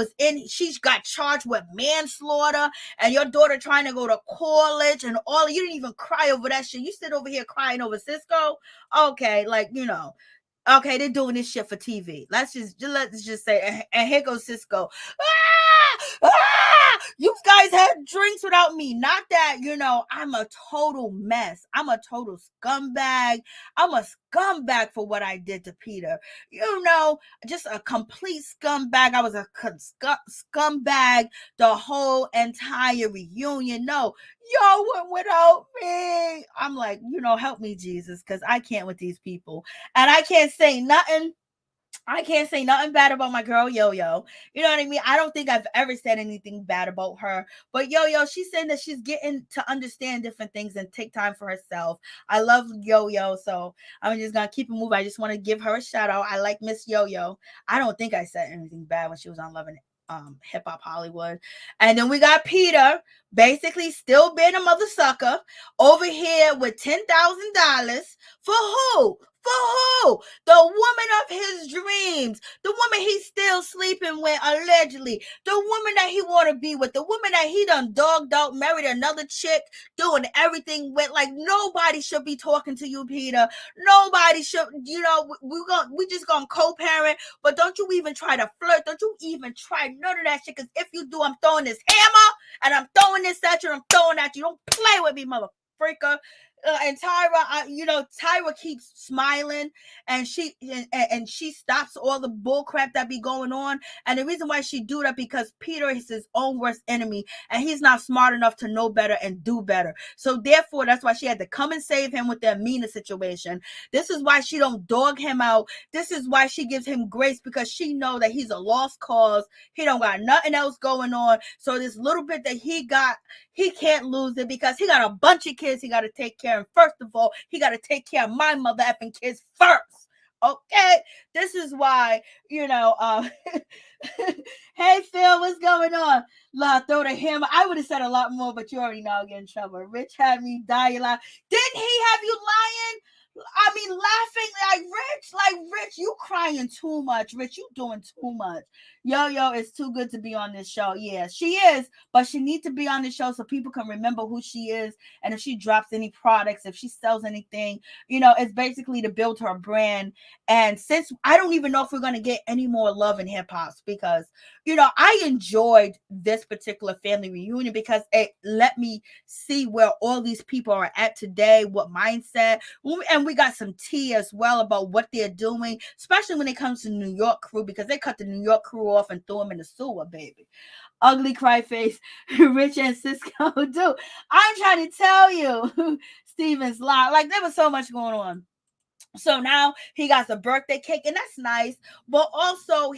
she got charged with manslaughter, and your daughter trying to go to college and all. You didn't even cry over that shit. You sit over here crying over Cisco. Okay, like, okay, they're doing this shit for TV. Let's just say, and here goes Cisco. You guys had drinks without me. Not that, I'm a total mess. I'm a total scumbag. I'm a scumbag for what I did to Peter. Just a complete scumbag. I was a scumbag the whole entire reunion. No, y'all went without me. I'm like, help me, Jesus, because I can't with these people. And I can't say nothing. I can't say nothing bad about my girl Yo-Yo. You know what I mean? I don't think I've ever said anything bad about her. But Yo-Yo, she's saying that she's getting to understand different things and take time for herself. I love Yo-Yo, so I'm just going to keep it moving. I just want to give her a shout out. I like Miss Yo-Yo. I don't think I said anything bad when she was on Love and Hip Hop Hollywood. And then we got Peter, basically still being a mother sucker, over here with $10,000 for who? For who? The woman of his dreams. The woman he's still sleeping with, allegedly. The woman that he want to be with. The woman that he done dogged out, married another chick, doing everything with. Like, nobody should be talking to you, Peter. Nobody should, we just gonna co-parent, but don't you even try to flirt. Don't you even try none of that shit, because if you do, I'm throwing this hammer, and I'm throwing this at you, and I'm throwing at you. Don't play with me, motherfucker. And Tyra, Tyra keeps smiling, and she stops all the bull crap that be going on. And the reason why she do that, because Peter is his own worst enemy, and he's not smart enough to know better and do better. So therefore, that's why she had to come and save him with the Mena situation. This is why she don't dog him out. This is why she gives him grace, because she know that he's a lost cause. He don't got nothing else going on. So this little bit that he got, he can't lose it, because he got a bunch of kids he got to take care of. And first of all, he got to take care of my mother effing kids first. Okay? This is why, hey, Phil, what's going on? Throw the hammer. I would have said a lot more, but you already know I'll get in trouble. Rich had me dying. Didn't he have you lying? I mean, laughing like Rich, you crying too much. Rich, you doing too much. Yo-Yo is too good to be on this show. Yeah, she is, but she needs to be on this show so people can remember who she is. And if she drops any products, if she sells anything, it's basically to build her brand. And since I don't even know if we're going to get any more Love and Hip Hops, because, I enjoyed this particular family reunion because it let me see where all these people are at today, what mindset. And we got some tea as well about what they're doing, especially when it comes to New York crew, because they cut the New York crew off and threw them in the sewer, baby. Ugly cry face, Rich and Cisco do. I'm trying to tell you, Steven's lie. Like, there was so much going on. So now he got the birthday cake, and that's nice. But also,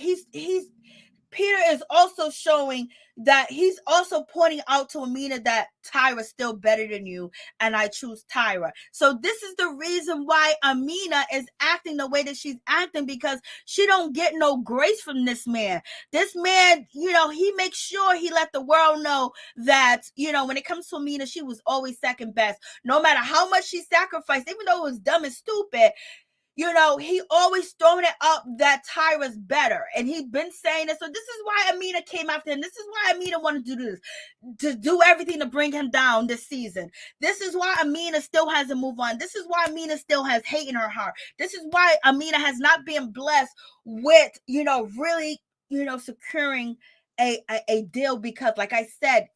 Peter is also showing that he's also pointing out to Mena that Tyra's still better than you, and I choose Tyra. So this is the reason why Mena is acting the way that she's acting, because she don't get no grace from this man. This man, he makes sure he let the world know that, when it comes to Mena, she was always second best. No matter how much she sacrificed, even though it was dumb and stupid, he always throwing it up that Tyra's better. And he's been saying it. So this is why Mena came after him. This is why Mena wanted to do this, to do everything to bring him down this season. This is why Mena still hasn't moved on. This is why Mena still has hate in her heart. This is why Mena has not been blessed with, really, securing a deal, because, like I said,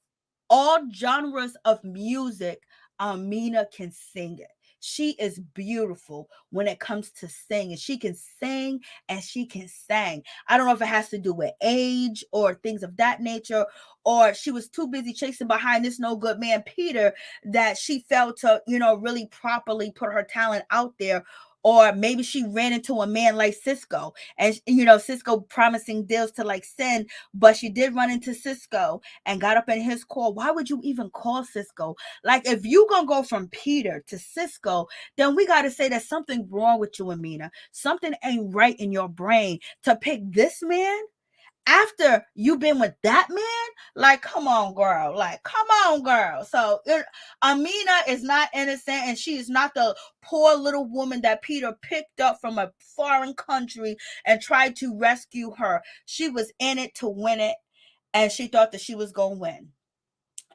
all genres of music, Mena can sing it. She is beautiful when it comes to singing. She can sing and she can sing. I don't know if it has to do with age or things of that nature, or she was too busy chasing behind this no good man, Peter, that she failed to, really properly put her talent out there. Or maybe she ran into a man like Cisco, and, Cisco promising deals to like send, but she did run into Cisco and got up in his call. Why would you even call Cisco? Like, if you gonna go from Peter to Cisco, then we got to say there's something wrong with you and Mena. Something ain't right in your brain to pick this man after you've been with that man. Like, come on, girl. So Mena is not innocent, and she is not the poor little woman that Peter picked up from a foreign country and tried to rescue her. She was in it to win it, and she thought that she was gonna win,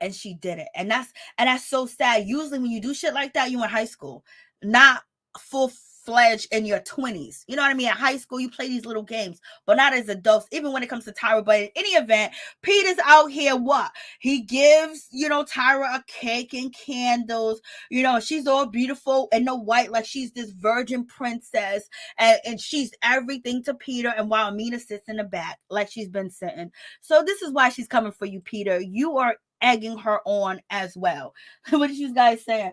and she didn't. And that's so sad. Usually when you do shit like that, you in high school, not full-fledged in your 20s. You know what I mean? In high school, you play these little games, but not as adults, even when it comes to Tyra. But in any event, Peter's out here, what? He gives, Tyra a cake and candles. She's all beautiful in the white, like she's this virgin princess, and she's everything to Peter, and while Mena sits in the back, like she's been sitting. So this is why she's coming for you, Peter. You are egging her on as well. What did you guys say?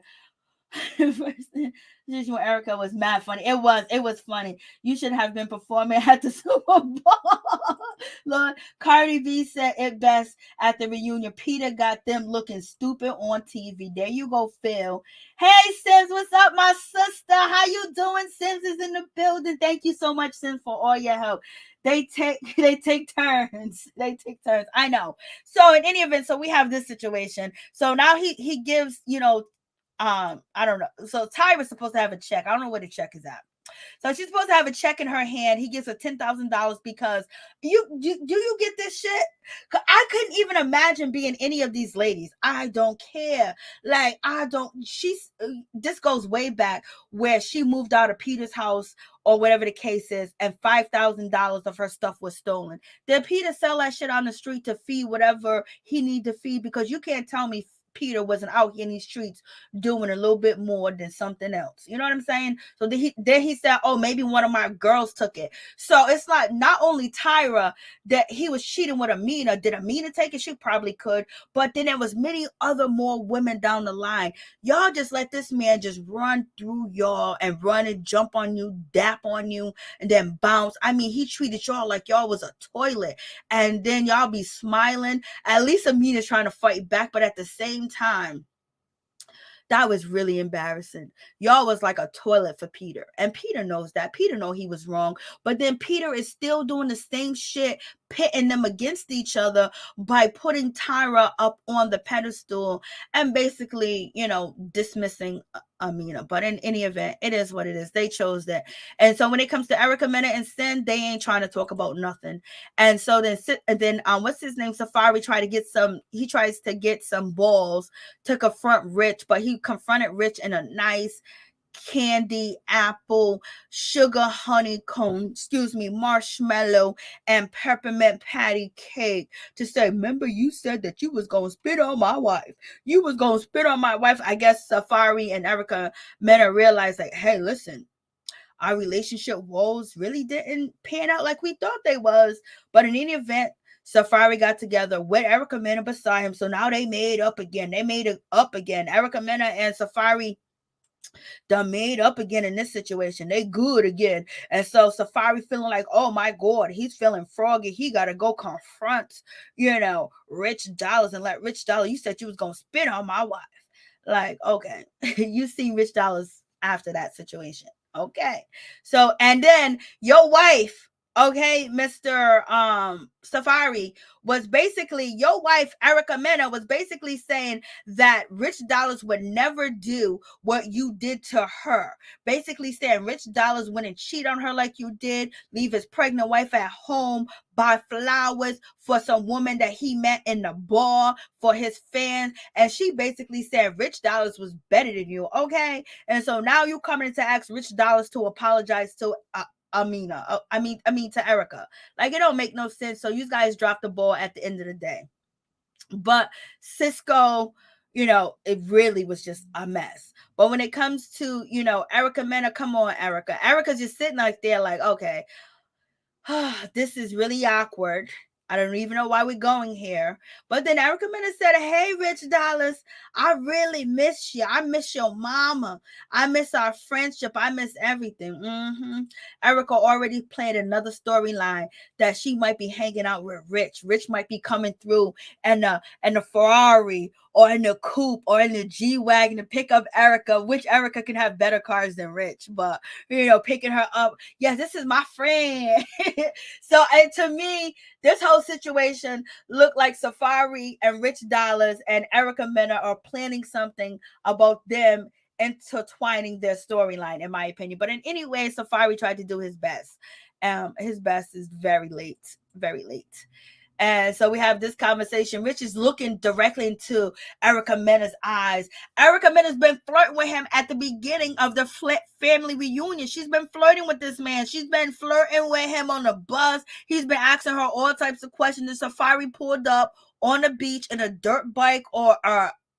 Just when Erica was mad funny. It was funny. You should have been performing at the Super Bowl. Lord, Cardi B said it best at the reunion. Peter got them looking stupid on TV. There you go, Phil. Hey, Sims, what's up, my sister? How you doing? Sims is in the building. Thank you so much, Sims, for all your help. They take turns. I know. So in any event, so we have this situation. So now he gives, I don't know. So Tyra's supposed to have a check. I don't know where the check is at. So she's supposed to have a check in her hand. He gives her $10,000 because do you get this shit? I couldn't even imagine being any of these ladies. I don't care. Like, this goes way back where she moved out of Peter's house or whatever the case is, and $5,000 of her stuff was stolen. Did Peter sell that shit on the street to feed whatever he need to feed? Because you can't tell me Peter wasn't out here in these streets doing a little bit more than something else. You know what I'm saying? So then he said, oh, maybe one of my girls took it. So it's like not only Tyra that he was cheating with Mena. Did Mena take it? She probably could. But then there was many other more women down the line. Y'all just let this man just run through y'all and run and jump on you, dap on you, and then bounce. I mean, he treated y'all like y'all was a toilet. And then y'all be smiling. At least Mena's trying to fight back. But at the same time, that was really embarrassing. Y'all was like a toilet for Peter. And Peter knows that. Peter know he was wrong. But then Peter is still doing the same shit, pitting them against each other by putting Tyra up on the pedestal and basically, dismissing Mena. But in any event, it is what it is. They chose that. And so when it comes to Erica, Mena, and Sin, they ain't trying to talk about nothing. And so then what's his name? Safari tries to get some balls to confront Rich, but he confronted Rich in a nice, candy, apple, sugar, honeycomb, marshmallow, and peppermint patty cake to say, remember you said that you was going to spit on my wife. You was going to spit on my wife. I guess Safari and Erica Mena realized, like, hey, listen, our relationship woes really didn't pan out like we thought they was. But in any event, Safari got together with Erica Mena beside him. So now they made up again. Erica Mena and Safari done made up again in this situation. They good again. And so Safari feeling like, oh my God, he's feeling froggy. He got to go confront, Rich Dollars and let Rich Dollar, you said you was going to spit on my wife. Like, okay, you see Rich Dollars after that situation. Okay. So, and then your wife, okay, Mr. Safari, was basically, your wife, Erica Mena, was basically saying that Rich Dollars would never do what you did to her. Basically saying Rich Dollars wouldn't cheat on her like you did, leave his pregnant wife at home, buy flowers for some woman that he met in the bar for his fans. And she basically said Rich Dollars was better than you, okay? And so now you coming to ask Rich Dollars to apologize to to Erica. Like, it don't make no sense. So you guys dropped the ball at the end of the day. But Cisco, it really was just a mess. But when it comes to, Erica Mena, come on, Erica. Erica's just sitting like there like, okay, this is really awkward. I don't even know why we're going here. But then Erica Mena said, hey, Rich Dollars, I really miss you. I miss your mama. I miss our friendship. I miss everything. Erica already planned another storyline that she might be hanging out with Rich. Rich might be coming through and the Ferrari or in the coupe or in the G-Wagon to pick up Erica, which Erica can have better cars than Rich. But, picking her up. Yes, this is my friend. So, and to me, this whole situation looked like Safari and Rich Dollars and Erica Mena are planning something about them intertwining their storyline, in my opinion. But in any way, Safari tried to do his best. His best is very late, very late. And so we have this conversation. Rich is looking directly into Erica Mena's eyes. Erica Mena's been flirting with him at the beginning of the family reunion. She's been flirting with this man. She's been flirting with him on the bus. He's been asking her all types of questions. The Safari pulled up on the beach in a dirt bike or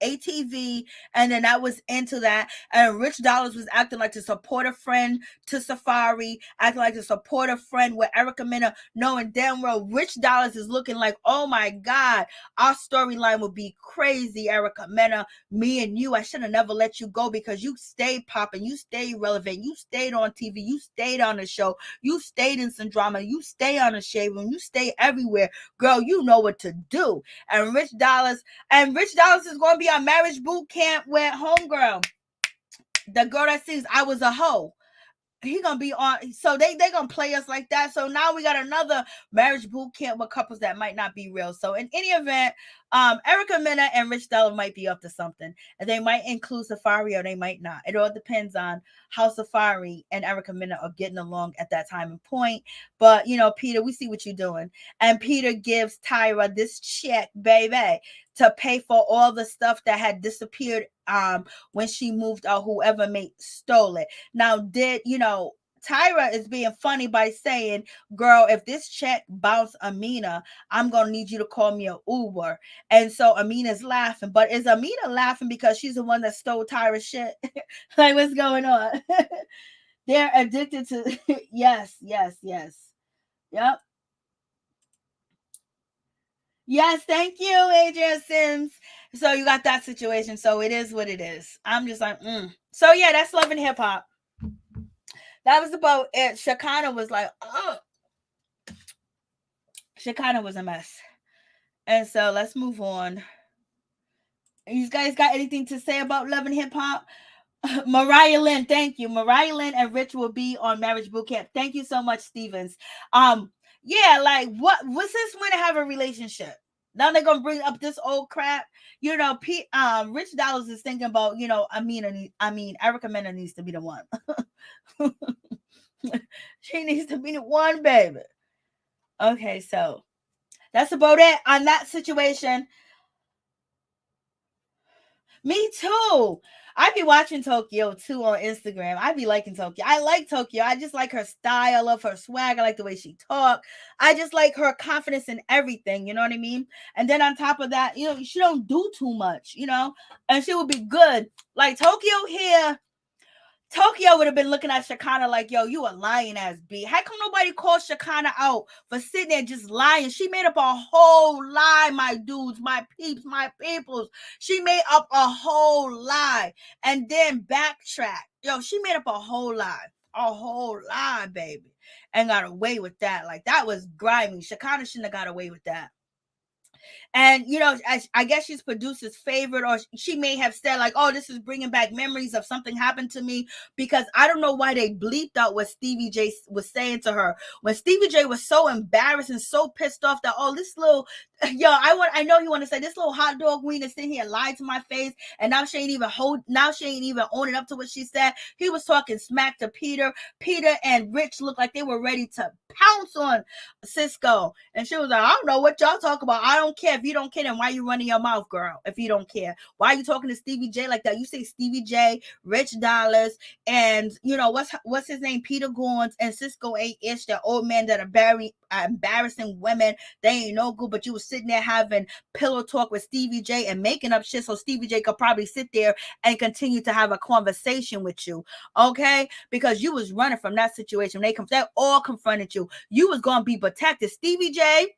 ATV, and then that was into that. And Rich Dollars was acting like the supportive friend to Safari, acting like the supportive friend with Erica Mena, knowing damn well Rich Dollars is looking like, oh my God, our storyline would be crazy, Erica Mena. Me and you, I should have never let you go because you stayed popping, you stayed relevant, you stayed on TV, you stayed on the show, you stayed in some drama, you stay on the shade room, you stay everywhere. Girl, you know what to do. And Rich Dollars is going to be on marriage boot camp with homegirl, the girl that sings I Was a Hoe. He gonna be on, so they gonna play us like that. So now we got another marriage boot camp with couples that might not be real. So in any event, Erica Mena and Rich Dollar might be up to something, and they might include Safari or they might not. It all depends on how Safari and Erica Mena are getting along at that time and point. But Peter, we see what you're doing, and Peter gives Tyra this check, baby, to pay for all the stuff that had disappeared when she moved out. Whoever stole it. Now, Tyra is being funny by saying, girl, if this check bounced Amina, I'm going to need you to call me an Uber. And so Amina's laughing. But is Amina laughing because she's the one that stole Tyra's shit? Like, what's going on? They're addicted to... Yes. Yep. Yes, thank you, Adrian Sims. So you got that situation. So it is what it is. I'm just like, So yeah, that's Love and Hip Hop. That was about it. Shekinah was like, oh. Shekinah was a mess. And so let's move on. You guys got anything to say about Love and Hip Hop? Mariah Lynn, thank you. Mariah Lynn and Rich will be on Marriage Boot Camp. Thank you so much, Stevens. Yeah, like what was this when to have a relationship? Now they're gonna bring up this old crap. Rich Dollars is thinking about, Erica Mena needs to be the one. She needs to be the one, baby. Okay, so that's about it on that situation. Me too. I be watching Tokyo too on Instagram. I be liking Tokyo. I like Tokyo. I just like her style. I love her swag. I like the way she talk. I just like her confidence in everything. You know what I mean? And then on top of that, she don't do too much. And she would be good. Like Tokyo here. Tokyo would have been looking at Shekinah like, yo, you a lying ass B. How come nobody called Shekinah out for sitting there just lying? She made up a whole lie, my dudes, my peeps, my peoples. She made up a whole lie and then backtrack. Yo, she made up a whole lie, baby, and got away with that. Like, that was grimy. Shekinah shouldn't have got away with that. And, I guess she's producer's favorite, or she may have said like, oh, this is bringing back memories of something happened to me, because I don't know why they bleeped out what Stevie J was saying to her. When Stevie J was so embarrassed and so pissed off that, oh, this little, I know you want to say this little hot dog queen is sitting here lied to my face, and now she ain't even owning up to what she said. He was talking smack to Peter. Peter and Rich looked like they were ready to pounce on Cisco. And she was like, I don't know what y'all talk about. I don't care. If you don't care, then why you running your mouth, girl? If you don't care, why are you talking to Stevie J like that? You say Stevie J, Rich Dollars, and what's his name, Peter Gorns, and Cisco ain't ish. That old man that are embarrassing women. They ain't no good. But you was sitting there having pillow talk with Stevie J and making up shit so Stevie J could probably sit there and continue to have a conversation with you, okay? Because you was running from that situation. They all confronted you. You was gonna be protected. Stevie J,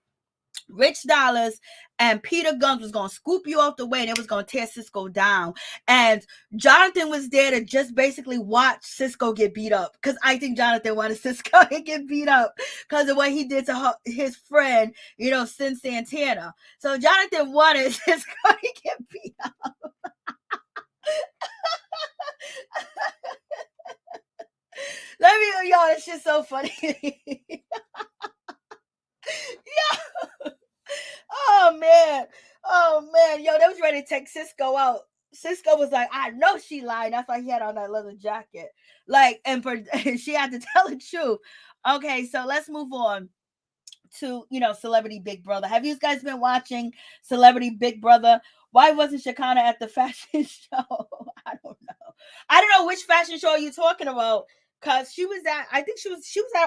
Rich Dollars, and Peter Guns was going to scoop you off the way, and it was going to tear Cisco down. And Jonathan was there to just basically watch Cisco get beat up, because I think Jonathan wanted Cisco to get beat up because of what he did to his friend, Sin Santana. So Jonathan wanted Cisco to get beat up. Y'all, this shit's so funny. Yeah. Oh man, yo, they was ready to take Cisco out. Cisco was like, I know she lied. That's why he had on that leather jacket. Like, and she had to tell the truth. Okay, so let's move on to Celebrity Big Brother. Have you guys been watching Celebrity Big Brother? Why wasn't Shekinah at the fashion show? I don't know which fashion show you're talking about. Cause she was at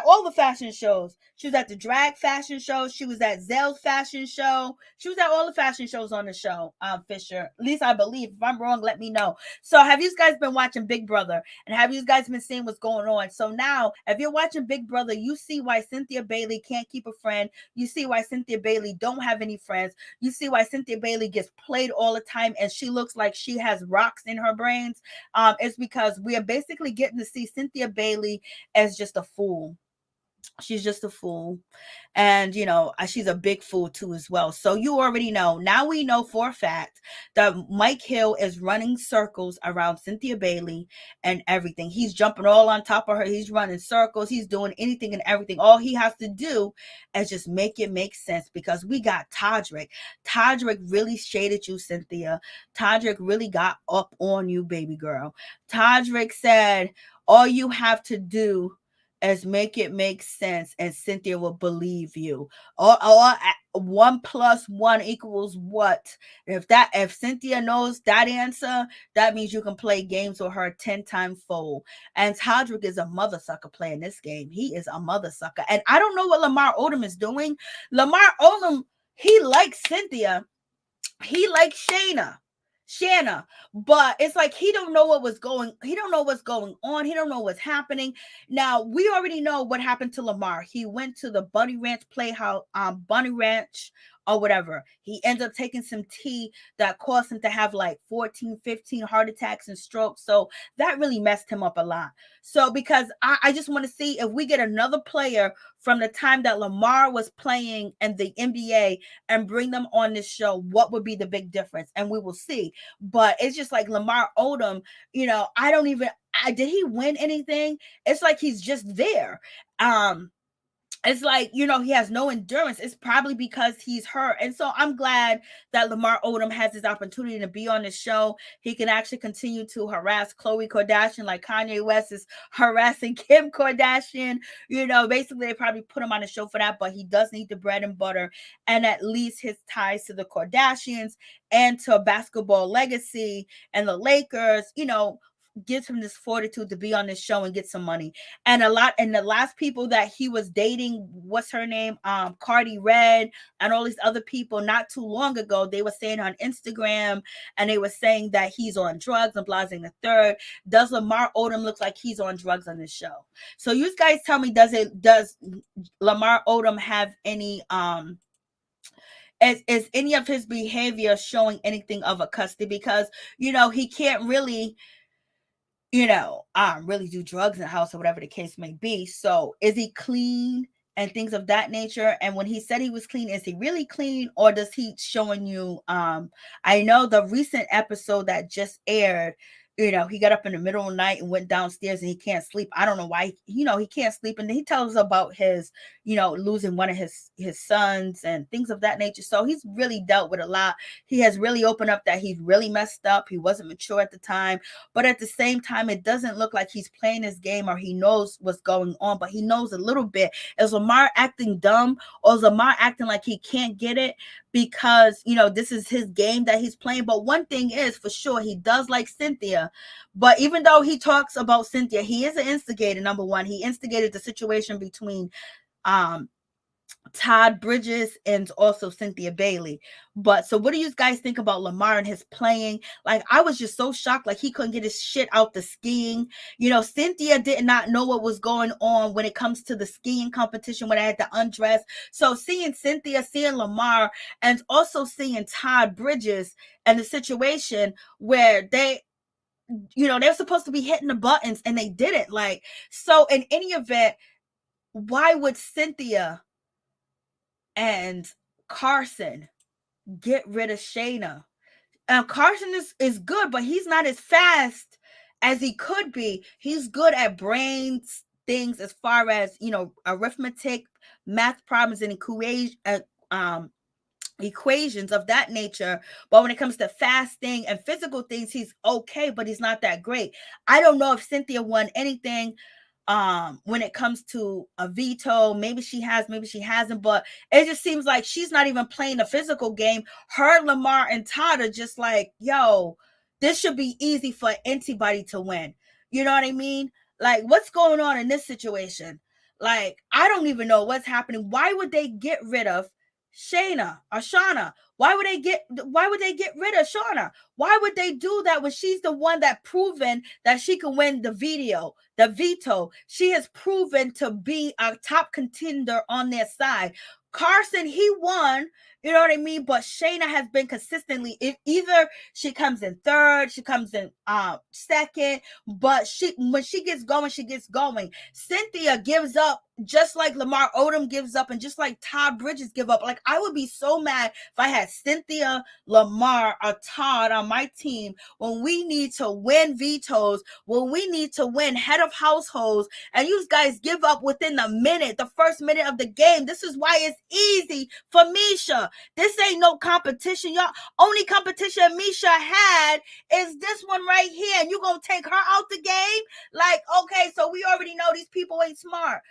all the fashion shows. She was at the drag fashion show. She was at Zell's fashion show. She was at all the fashion shows on the show, Fisher. At least I believe. If I'm wrong, let me know. So have you guys been watching Big Brother? And have you guys been seeing what's going on? So now, if you're watching Big Brother, you see why Cynthia Bailey can't keep a friend. You see why Cynthia Bailey don't have any friends. You see why Cynthia Bailey gets played all the time and she looks like she has rocks in her brains. It's because we are basically getting to see Cynthia Bailey as just a fool. She's just a fool. And, she's a big fool too as well. So you already know. Now we know for a fact that Mike Hill is running circles around Cynthia Bailey and everything. He's jumping all on top of her. He's running circles. He's doing anything and everything. All he has to do is just make it make sense, because we got Todrick. Todrick really shaded you, Cynthia. Todrick really got up on you, baby girl. Todrick said, all you have to do is make it make sense, and Cynthia will believe you. Or 1 + 1 = what? If Cynthia knows that answer, that means you can play games with her 10 times fold. And Todrick is a mother sucker playing this game. He is a mother sucker. And I don't know what Lamar Odom is doing. Lamar Odom, he likes Cynthia. He likes Shanna, but it's like he don't know what's going on. He don't know what's happening. Now, we already know what happened to Lamar. He went to the Bunny Ranch Playhouse, Bunny Ranch or whatever. He ended up taking some tea that caused him to have like 14, 15 heart attacks and strokes. So that really messed him up a lot. So because I just want to see if we get another player from the time that Lamar was playing in the NBA and bring them on this show, what would be the big difference? And we will see. But it's just like Lamar Odom, did he win anything? It's like he's just there. it's like, he has no endurance. It's probably because he's hurt. And so I'm glad that Lamar Odom has this opportunity to be on the show. He can actually continue to harass Khloe Kardashian like Kanye West is harassing Kim Kardashian. Basically they probably put him on the show for that, but he does need the bread and butter and at least his ties to the Kardashians and to basketball legacy and the Lakers, gives him this fortitude to be on this show and get some money. And the last people that he was dating, what's her name, Cardi Red and all these other people not too long ago, they were saying on Instagram and they were saying that he's on drugs and blasting the third. Does Lamar Odom look like he's on drugs on this show? So you guys tell me, does Lamar Odom have any is any of his behavior showing anything of a custody? Because he can't really really do drugs in the house or whatever the case may be. So is he clean and things of that nature? And when he said he was clean, is he really clean, or does he showing you, I know the recent episode that just aired, he got up in the middle of the night and went downstairs and he can't sleep. I don't know why, he can't sleep. And he tells us about his, losing one of his sons and things of that nature. So he's really dealt with a lot. He has really opened up that he's really messed up. He wasn't mature at the time, but at the same time, it doesn't look like he's playing his game or he knows what's going on, but he knows a little bit. Is Lamar acting dumb, or is Lamar acting like he can't get it because, this is his game that he's playing? But one thing is for sure, he does like Cynthia. But even though he talks about Cynthia, he is an instigator. Number one, he instigated the situation between Todd Bridges and also Cynthia Bailey. But so what do you guys think about Lamar and his playing? Like, I was just so shocked, like he couldn't get his shit out the skiing. Cynthia did not know what was going on when it comes to the skiing competition when I had to undress. So seeing Cynthia, seeing Lamar, and also seeing Todd Bridges and the situation where they they're supposed to be hitting the buttons and they didn't. Like, so in any event, why would Cynthia and Carson get rid of Shanna? Carson is good, but he's not as fast as he could be. He's good at brains things as far as, arithmetic, math problems, and equations of that nature. But when it comes to fasting and physical things, he's okay, but he's not that great. I don't know if Cynthia won anything when it comes to a veto. Maybe she has, maybe she hasn't, but it just seems like she's not even playing a physical game. Her, Lamar, and Todd are just like, yo, this should be easy for anybody to win. You know what I mean? Like, what's going on in this situation? Like, I don't even know what's happening. Why would they get rid of Shanna or Shanna? Why would they get rid of Shanna? Why would they do that when she's the one that proven that she can win the veto? She has proven to be a top contender on their side. Carson, he won, you know what I mean? But Shanna has been consistently, either she comes in third, she comes in second, but when she gets going, she gets going. Cynthia gives up just like Lamar Odom gives up and just like Todd Bridges give up. Like, I would be so mad if I had Cynthia, Lamar, or Todd on my team when we need to win vetoes, when we need to win head of households, and you guys give up within the first minute of the game. This is why it's easy for Miesha. This ain't no competition, y'all. Only competition Miesha had is this one right here, and you gonna take her out the game? Like, okay, so we already know these people ain't smart.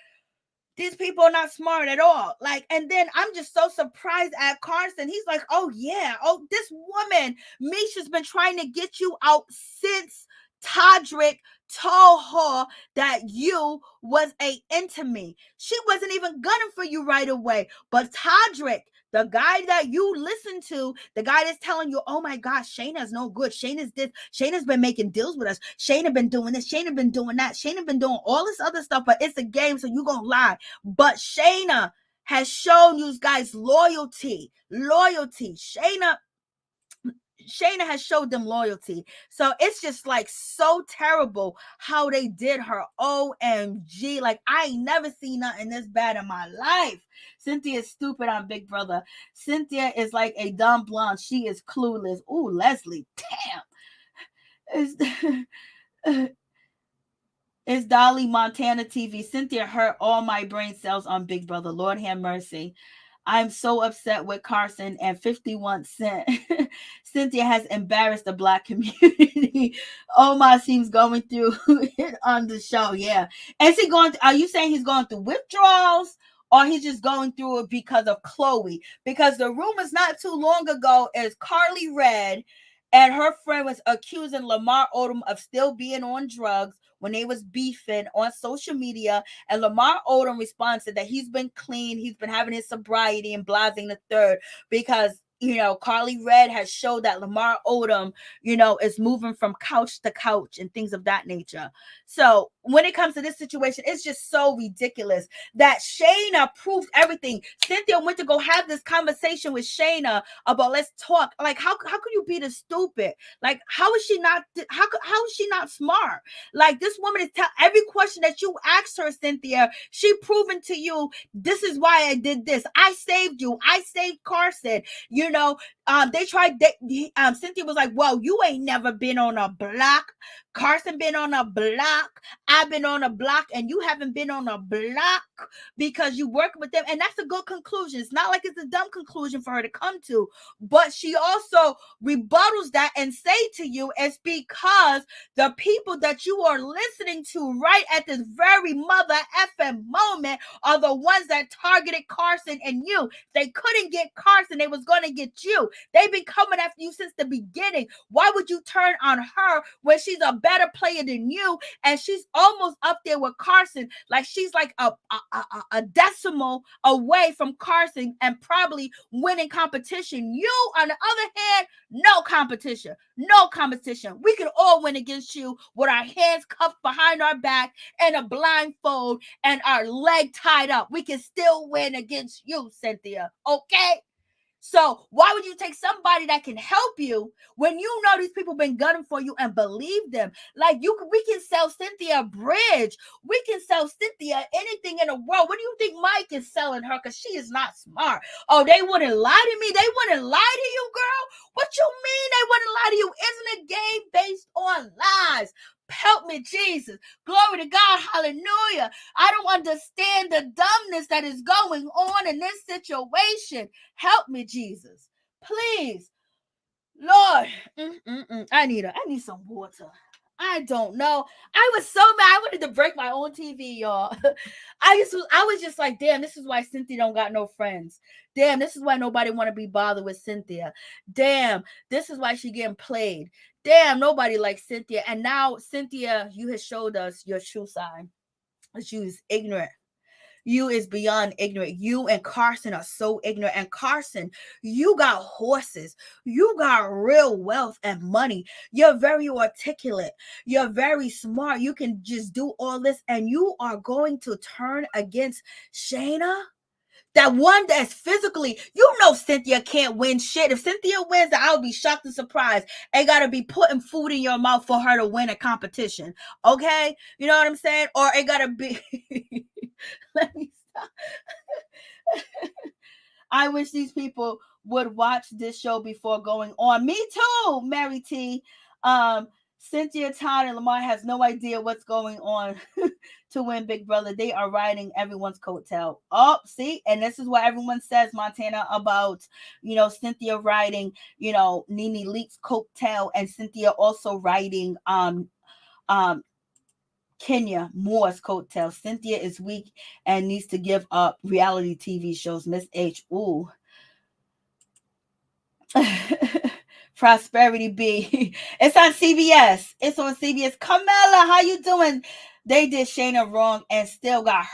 These people are not smart at all. Like, and then I'm just so surprised at Carson. He's like, oh yeah, this woman, Miesha's been trying to get you out since Todrick told her that you was a intimate. She wasn't even gunning for you right away. But Todrick, the guy that you listen to, the guy that's telling you, oh my gosh, Shayna's no good. Shayna's this. Shayna's been making deals with us. Shayna been doing this. Shayna been doing that. Shayna been doing all this other stuff, but it's a game, so you gonna lie. But Shayna has shown you guys loyalty. Shayna has showed them loyalty. So it's just like so terrible how they did her. OMG. Like, I ain't never seen nothing this bad in my life. Cynthia is stupid on Big Brother. Cynthia is like a dumb blonde. She is clueless. Ooh, Leslie. Damn. It's Dolly Montana TV. Cynthia hurt all my brain cells on Big Brother. Lord have mercy. I'm so upset with Carson and 51 Cent. Cynthia has embarrassed the black community. Omar seems going through it on the show. Yeah. Is he going? Are you saying he's going through withdrawals? Or he's just going through it because of Chloe? Because the rumors not too long ago is Carly Red and her friend was accusing Lamar Odom of still being on drugs when they was beefing on social media. And Lamar Odom responded that he's been clean, he's been having his sobriety and blasting the third because Carly Red has showed that Lamar Odom, is moving from couch to couch and things of that nature. So when it comes to this situation, it's just so ridiculous that Shayna proved everything. Cynthia went to go have this conversation with Shayna about let's talk. Like, how could you be this stupid? Like, how is she not smart? Like, this woman is every question that you asked her, Cynthia, she proven to you, this is why I did this. I saved you. I saved Carson. Cynthia was like, well, you ain't never been on a block. Carson been on a block. I've been on a block, and you haven't been on a block because you work with them. And that's a good conclusion. It's not like it's a dumb conclusion for her to come to, but she also rebuttals that and say to you, it's because the people that you are listening to right at this very mother effing moment are the ones that targeted Carson and you. They couldn't get Carson. They was going to get you. They've been coming after you since the beginning. Why would you turn on her when she's a better player than you, and she's almost up there with Carson? Like, she's like a decimal away from Carson and probably winning competition. You, on the other hand, no competition. We can all win against you with our hands cuffed behind our back and a blindfold and our leg tied up. We can still win against you, Cynthia. Okay? So why would you take somebody that can help you when you know these people been gunning for you and believe them? Like, we can sell Cynthia a bridge. We can sell Cynthia anything in the world. What do you think Mike is selling her? Because she is not smart. Oh, they wouldn't lie to me. They wouldn't lie to you, girl. What you mean they wouldn't lie to you? Isn't a game based on lies? Help me, Jesus. Glory to God. Hallelujah. I don't understand the dumbness that is going on in this situation. Help me, Jesus. Please. Lord. I need some water. I don't know. I was so mad. I wanted to break my own TV, y'all. I was just like, damn, this is why Cynthia don't got no friends. Damn, this is why nobody want to be bothered with Cynthia. Damn, this is why she getting played. Damn, nobody likes Cynthia. And now, Cynthia, you have showed us your true side. You is ignorant. You is beyond ignorant. You and Carson are so ignorant. And Carson, you got horses. You got real wealth and money. You're very articulate. You're very smart. You can just do all this. And you are going to turn against Shayna? That one that's physically, Cynthia can't win shit. If Cynthia wins, I'll be shocked and surprised. Ain't got to be putting food in your mouth for her to win a competition. Okay? You know what I'm saying? Or it got to be... Let me stop. I wish these people would watch this show before going on. Me too, Mary T. Cynthia, Todd, and Lamar has no idea what's going on to win Big Brother. They are riding everyone's coattail. Oh, see? And this is what everyone says, Montana, about, Cynthia riding, NeNe Leak's coattail, and Cynthia also riding Kenya Moore's coattail. Cynthia is weak and needs to give up reality TV shows. Miss H. Ooh. Prosperity B. It's on CBS. It's on CBS. Camilla, how you doing? They did Shayna wrong and still got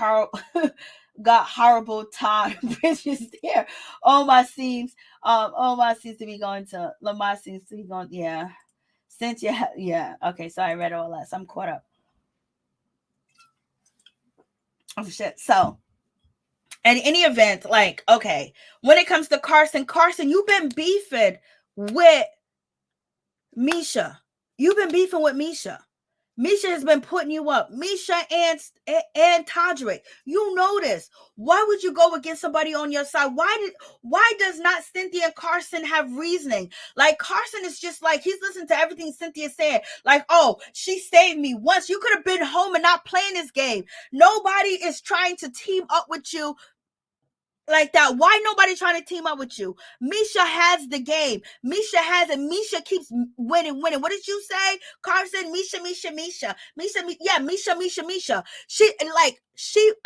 horrible Todd Bridges there. Omar seems to be going to Lamar seems to be going. Yeah. Cynthia. Yeah. Okay. So I read all that. So I'm caught up. Oh shit. So in any event, like, okay, when it comes to Carson, you've been beefing with Miesha. Miesha has been putting you up. Miesha and Todrick. You know this. Why would you go against somebody on your side? Why does not Cynthia and Carson have reasoning? Like, Carson is just like, he's listening to everything Cynthia said. Like, oh, she saved me once. You could have been home and not playing this game. Nobody is trying to team up with you like that. Why nobody trying to team up with you? Miesha has the game. Miesha has it. Miesha keeps winning. What did you say, Carson? Miesha. Yeah, Miesha.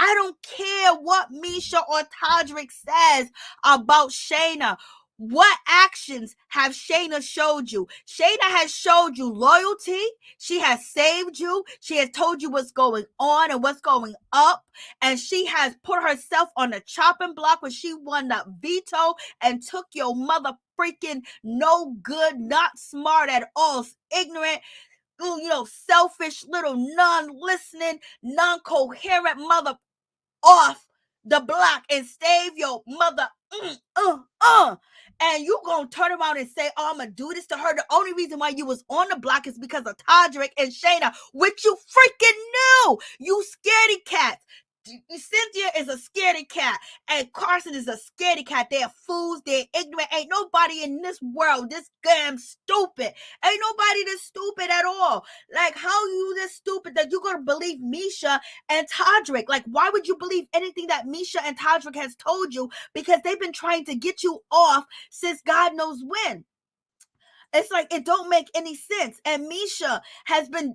I don't care what Miesha or Todrick says about Shayna. What actions have Shayna showed you? Shayna has showed you loyalty. She has saved you. She has told you what's going on and what's going up. And she has put herself on the chopping block when she won that veto and took your mother freaking no good, not smart at all, ignorant, selfish, little non-listening, non-coherent mother off the block and save your mother. And you gonna turn around and say, oh, I'm gonna do this to her. The only reason why you was on the block is because of Todrick and Shayna, which you freaking knew. You scaredy cats. Cynthia is a scaredy cat and Carson is a scaredy cat. They're fools. They're ignorant. Ain't nobody in this world this damn stupid. Ain't nobody this stupid at all. Like, how you this stupid that you're gonna believe Miesha and Todrick? Like, why would you believe anything that Miesha and Todrick has told you? Because they've been trying to get you off since God knows when. It's like, it don't make any sense. And Miesha has been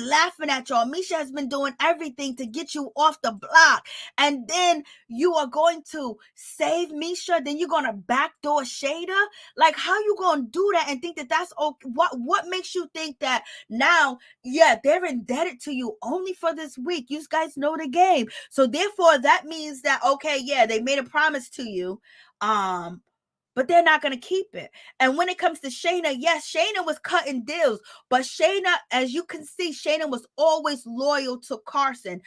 laughing at y'all. Miesha has been doing everything to get you off the block. And then you are going to save Miesha. Then you're going to backdoor Shayna. Like, how you going to do that and think that that's okay? What makes you think that now, yeah, they're indebted to you only for this week? You guys know the game. So therefore, that means that, okay, yeah, they made a promise to you. But they're not going to keep it. And when it comes to Shayna, yes, Shayna was cutting deals. But Shayna, as you can see, Shayna was always loyal to Carson.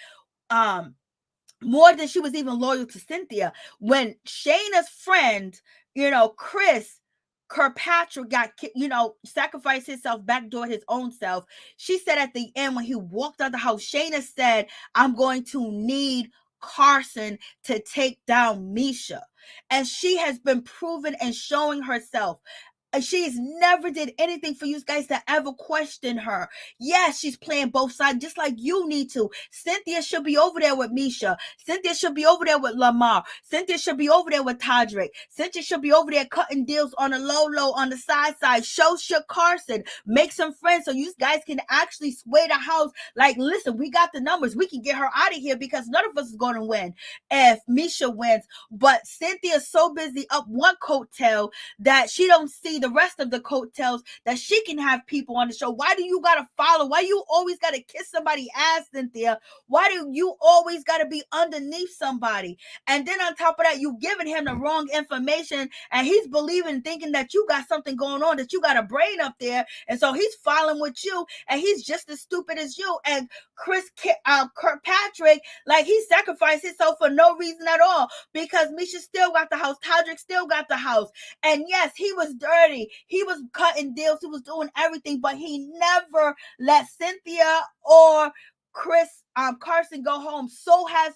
More than she was even loyal to Cynthia. When Shayna's friend, Chris Kirkpatrick got, sacrificed himself, backdoored his own self. She said at the end when he walked out the house, Shayna said, I'm going to need Carson to take down Miesha. And she has been proven and showing herself. She's never did anything for you guys to ever question her. Yes, she's playing both sides just like you need to. Cynthia should be over there with Miesha. Cynthia should be over there with Lamar. Cynthia should be over there with Todrick. Cynthia should be over there cutting deals on the low, on the side. Show Carson. Make some friends so you guys can actually sway the house. Like, listen, we got the numbers. We can get her out of here because none of us is going to win if Miesha wins. But Cynthia's so busy up one coattail that she don't see the rest of the coattails that she can have people on the show. Why do you gotta follow? Why you always gotta kiss somebody's ass, Cynthia? Why do you always gotta be underneath somebody? And then on top of that, you giving him the wrong information and he's believing, thinking that you got something going on, that you got a brain up there. And so he's following with you and he's just as stupid as you. And Kirkpatrick, like, he sacrificed himself for no reason at all because Miesha still got the house. Todrick still got the house. And yes, he was dirty. He was cutting deals. He was doing everything, but he never let Cynthia or Carson go home. So has,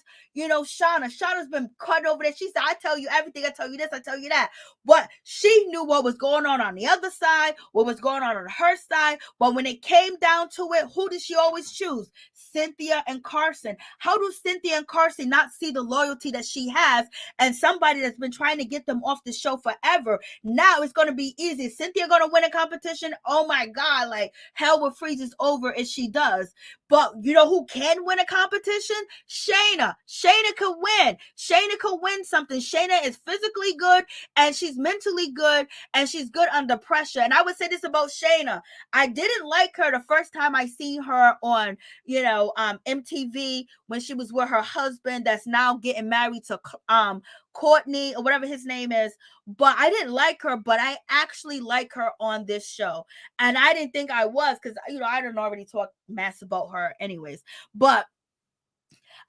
Shanna. Shanna's been cutting over there. She said, I tell you everything. I tell you this. I tell you that. But she knew what was going on the other side, what was going on her side. But when it came down to it, who did she always choose? Cynthia and Carson. How do Cynthia and Carson not see the loyalty that she has and somebody that's been trying to get them off the show forever? Now it's going to be easy. Is Cynthia going to win a competition? Oh my God, like, hell will freeze over if she does. But you know who can win a competition? Shayna. Shayna could win. Shayna could win something. Shayna is physically good and she's mentally good and she's good under pressure. And I would say this about Shayna. I didn't like her the first time I seen her on, MTV when she was with her husband that's now getting married to Courtney or whatever his name is. But I didn't like her, but I actually like her on this show. And I didn't think I was because, I didn't already talk mess about her anyways. But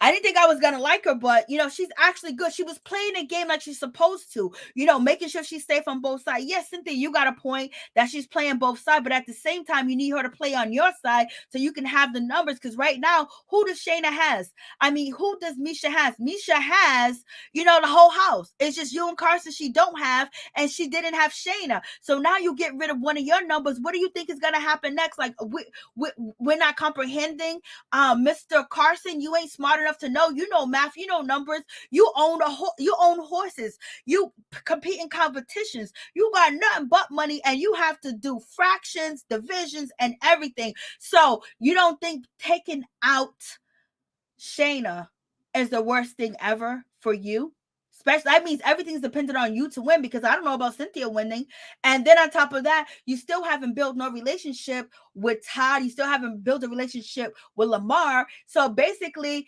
I didn't think I was going to like her, but, she's actually good. She was playing the game like she's supposed to, making sure she's safe on both sides. Yes, Cynthia, you got a point that she's playing both sides, but at the same time, you need her to play on your side so you can have the numbers. Because right now, who does Shayna has? I mean, who does Miesha has? Miesha has, the whole house. It's just you and Carson she don't have, and she didn't have Shayna. So now you get rid of one of your numbers. What do you think is going to happen next? Like, we're not comprehending. Mr. Carson, you ain't smart enough to know. You know math, you know numbers. You own you own horses. You compete in competitions. You got nothing but money, and you have to do fractions, divisions, and everything. So you don't think taking out Shayna is the worst thing ever for you? Especially, that means everything's dependent on you to win, because I don't know about Cynthia winning. And then on top of that, you still haven't built no relationship with Todd. You still haven't built a relationship with Lamar. So basically,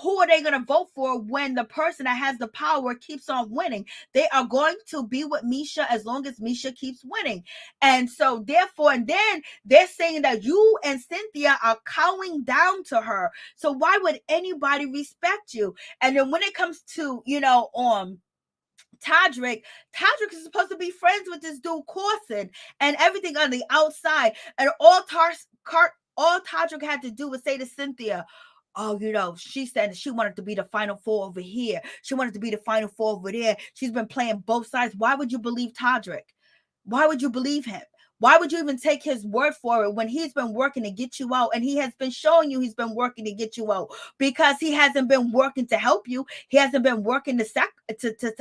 who are they going to vote for when the person that has the power keeps on winning? They are going to be with Miesha as long as Miesha keeps winning. And so therefore, and then they're saying that you and Cynthia are cowing down to her. So why would anybody respect you? And then when it comes to, Todrick is supposed to be friends with this dude Carson and everything on the outside. And all Todrick had to do was say to Cynthia, oh, she said she wanted to be the final four over here. She wanted to be the final four over there. She's been playing both sides. Why would you believe Todrick? Why would you believe him? Why would you even take his word for it when he's been working to get you out? And he has been showing you he's been working to get you out, because he hasn't been working to help you. He hasn't been working to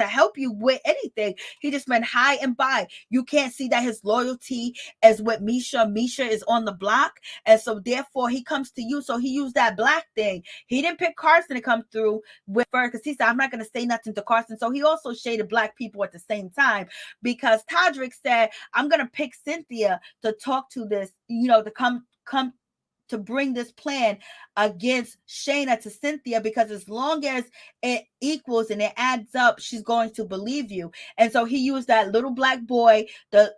help you with anything. He just been high and by. You can't see that his loyalty is with Miesha. Miesha is on the block. And so therefore he comes to you. So he used that black thing. He didn't pick Carson to come through with her, because he said, I'm not going to say nothing to Carson. So he also shaded black people at the same time, because Todrick said, I'm going to pick Cynthia to talk to this, to come to bring this plan against Shayna to Cynthia, because as long as it equals and it adds up, she's going to believe you. And so he used that little black boy, the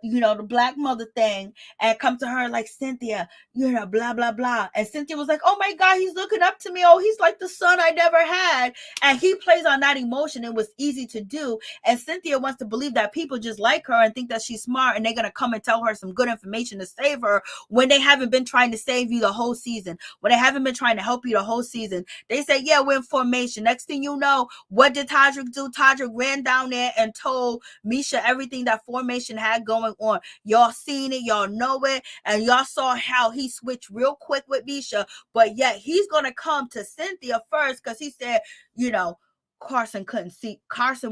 black mother thing, and come to her like, Cynthia, blah, blah, blah. And Cynthia was like, oh my God, he's looking up to me. Oh, he's like the son I never had. And he plays on that emotion. It was easy to do. And Cynthia wants to believe that people just like her and think that she's smart, and they're going to come and tell her some good information to save her, when they haven't been trying to save you the whole season, when they haven't been trying to help you the whole season. They say, yeah, we're in formation. Next thing you know, what did Todrick do? Todrick ran down there and told Miesha everything that formation had going on. Y'all seen it, y'all know it, and y'all saw how he switched real quick with Miesha, but yet he's going to come to Cynthia first, because he said, Carson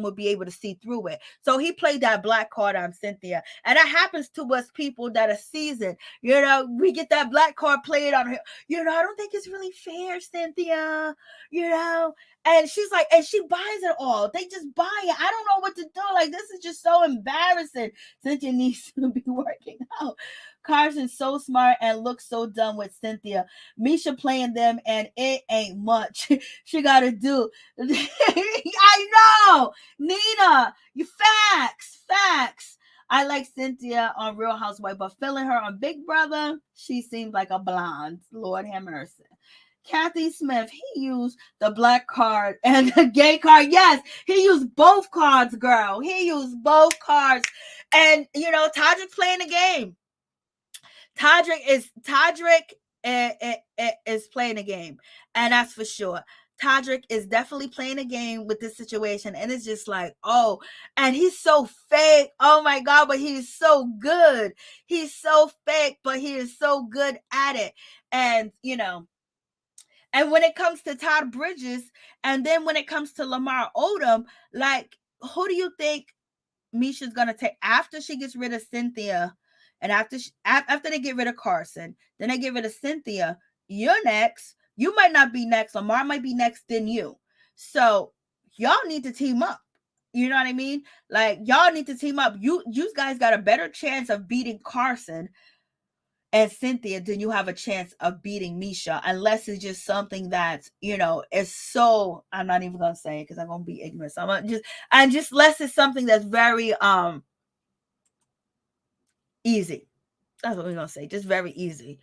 would be able to see through it. So he played that black card on Cynthia. And that happens to us people that are seasoned. We get that black card played on her. I don't think it's really fair, Cynthia. And she's like, and she buys it all. They just buy it. I don't know what to do. Like, this is just so embarrassing. Cynthia needs to be working out. Carson's so smart and looks so dumb with Cynthia. Miesha playing them, and it ain't much she got to do. I know. Nina, you facts. I like Cynthia on Real Housewife, but feeling her on Big Brother, she seemed like a blonde. Lord have mercy. Kathy Smith, he used the black card and the gay card. Yes, he used both cards, girl. He used both cards. And, Todrick's playing the game. Todrick is playing a game, and that's for sure. Todrick is definitely playing a game with this situation, and it's just like, oh, and he's so fake. Oh my God, but he's so good. He's so fake, but he is so good at it. And, and when it comes to Todd Bridges, and then when it comes to Lamar Odom, like, who do you think Miesha's going to take after she gets rid of Cynthia? And after they get rid of Carson, then they get rid of Cynthia, you're next. You might not be next. Lamar might be next than you. So y'all need to team up. You know what I mean? Like, y'all need to team up. You guys got a better chance of beating Carson and Cynthia than you have a chance of beating Miesha, unless it's just something that, is so, I'm not even going to say it because I'm going to be ignorant. So just unless it's something that's very, easy. That's what we're going to say. Just very easy.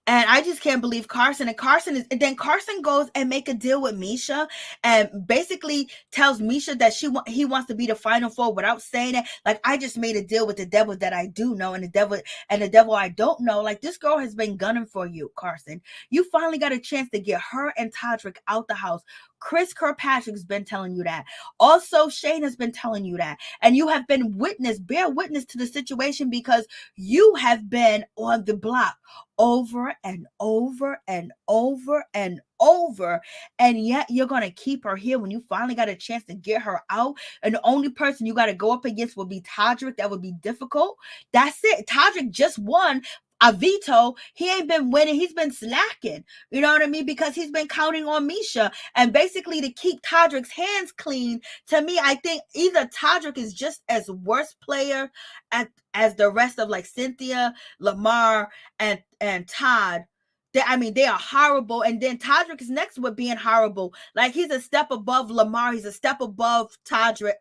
And I just can't believe Carson. And then Carson goes and make a deal with Miesha and basically tells Miesha that he wants to be the final four without saying it. Like, I just made a deal with the devil that I do know and the devil I don't know. Like, this girl has been gunning for you, Carson. You finally got a chance to get her and Todrick out the house. Chris Kirkpatrick's been telling you that. Also, Shane has been telling you that. And you have been bear witness to the situation because you have been on the block over and over and over and over, and yet you're gonna keep her here when you finally got a chance to get her out, and the only person you got to go up against will be Todrick. That would be difficult. That's it. Todrick just won a veto. He ain't been winning. He's been slacking. You know what I mean? Because he's been counting on Miesha. And basically to keep Todrick's hands clean, to me, I think either Todrick is just as worse player as the rest of like Cynthia, Lamar, and Todd. They are horrible. And then Todrick is next with being horrible. Like, he's a step above Lamar. He's a step above Todrick.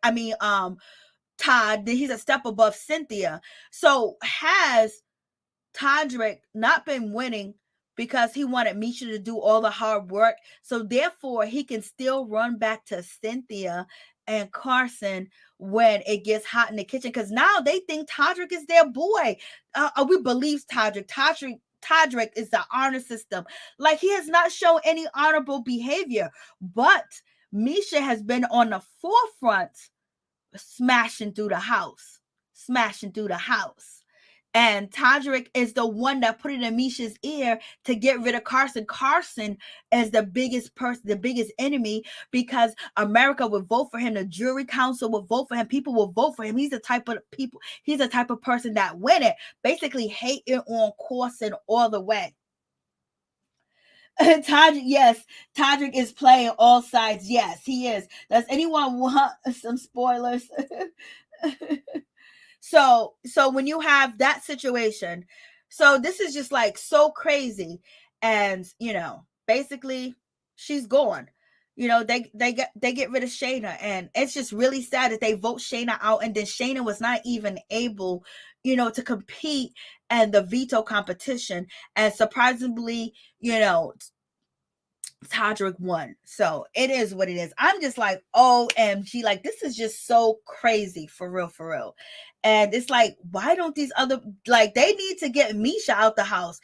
Todd. He's a step above Cynthia. So has Todrick not been winning because he wanted Miesha to do all the hard work? So therefore, he can still run back to Cynthia and Carson when it gets hot in the kitchen, because now they think Todrick is their boy. We believe Todrick. Todrick is the honor system. Like, he has not shown any honorable behavior, but Miesha has been on the forefront, smashing through the house. And Todrick is the one that put it in Miesha's ear to get rid of Carson. Carson is the biggest person, the biggest enemy, because America would vote for him. The jury council would vote for him. People will vote for him. He's the type of person that win it. Basically hating on Carson all the way. Todrick is playing all sides. Yes, he is. Does anyone want some spoilers? So when you have that situation, so this is just like so crazy, and basically she's gone. They get rid of Shayna, and it's just really sad that they vote Shayna out, and then Shayna was not even able, to compete in the veto competition, and surprisingly, Todrick won. So it is what it is. I'm just like, OMG, like, this is just so crazy, for real. And it's like, why don't these other, like, they need to get Miesha out the house.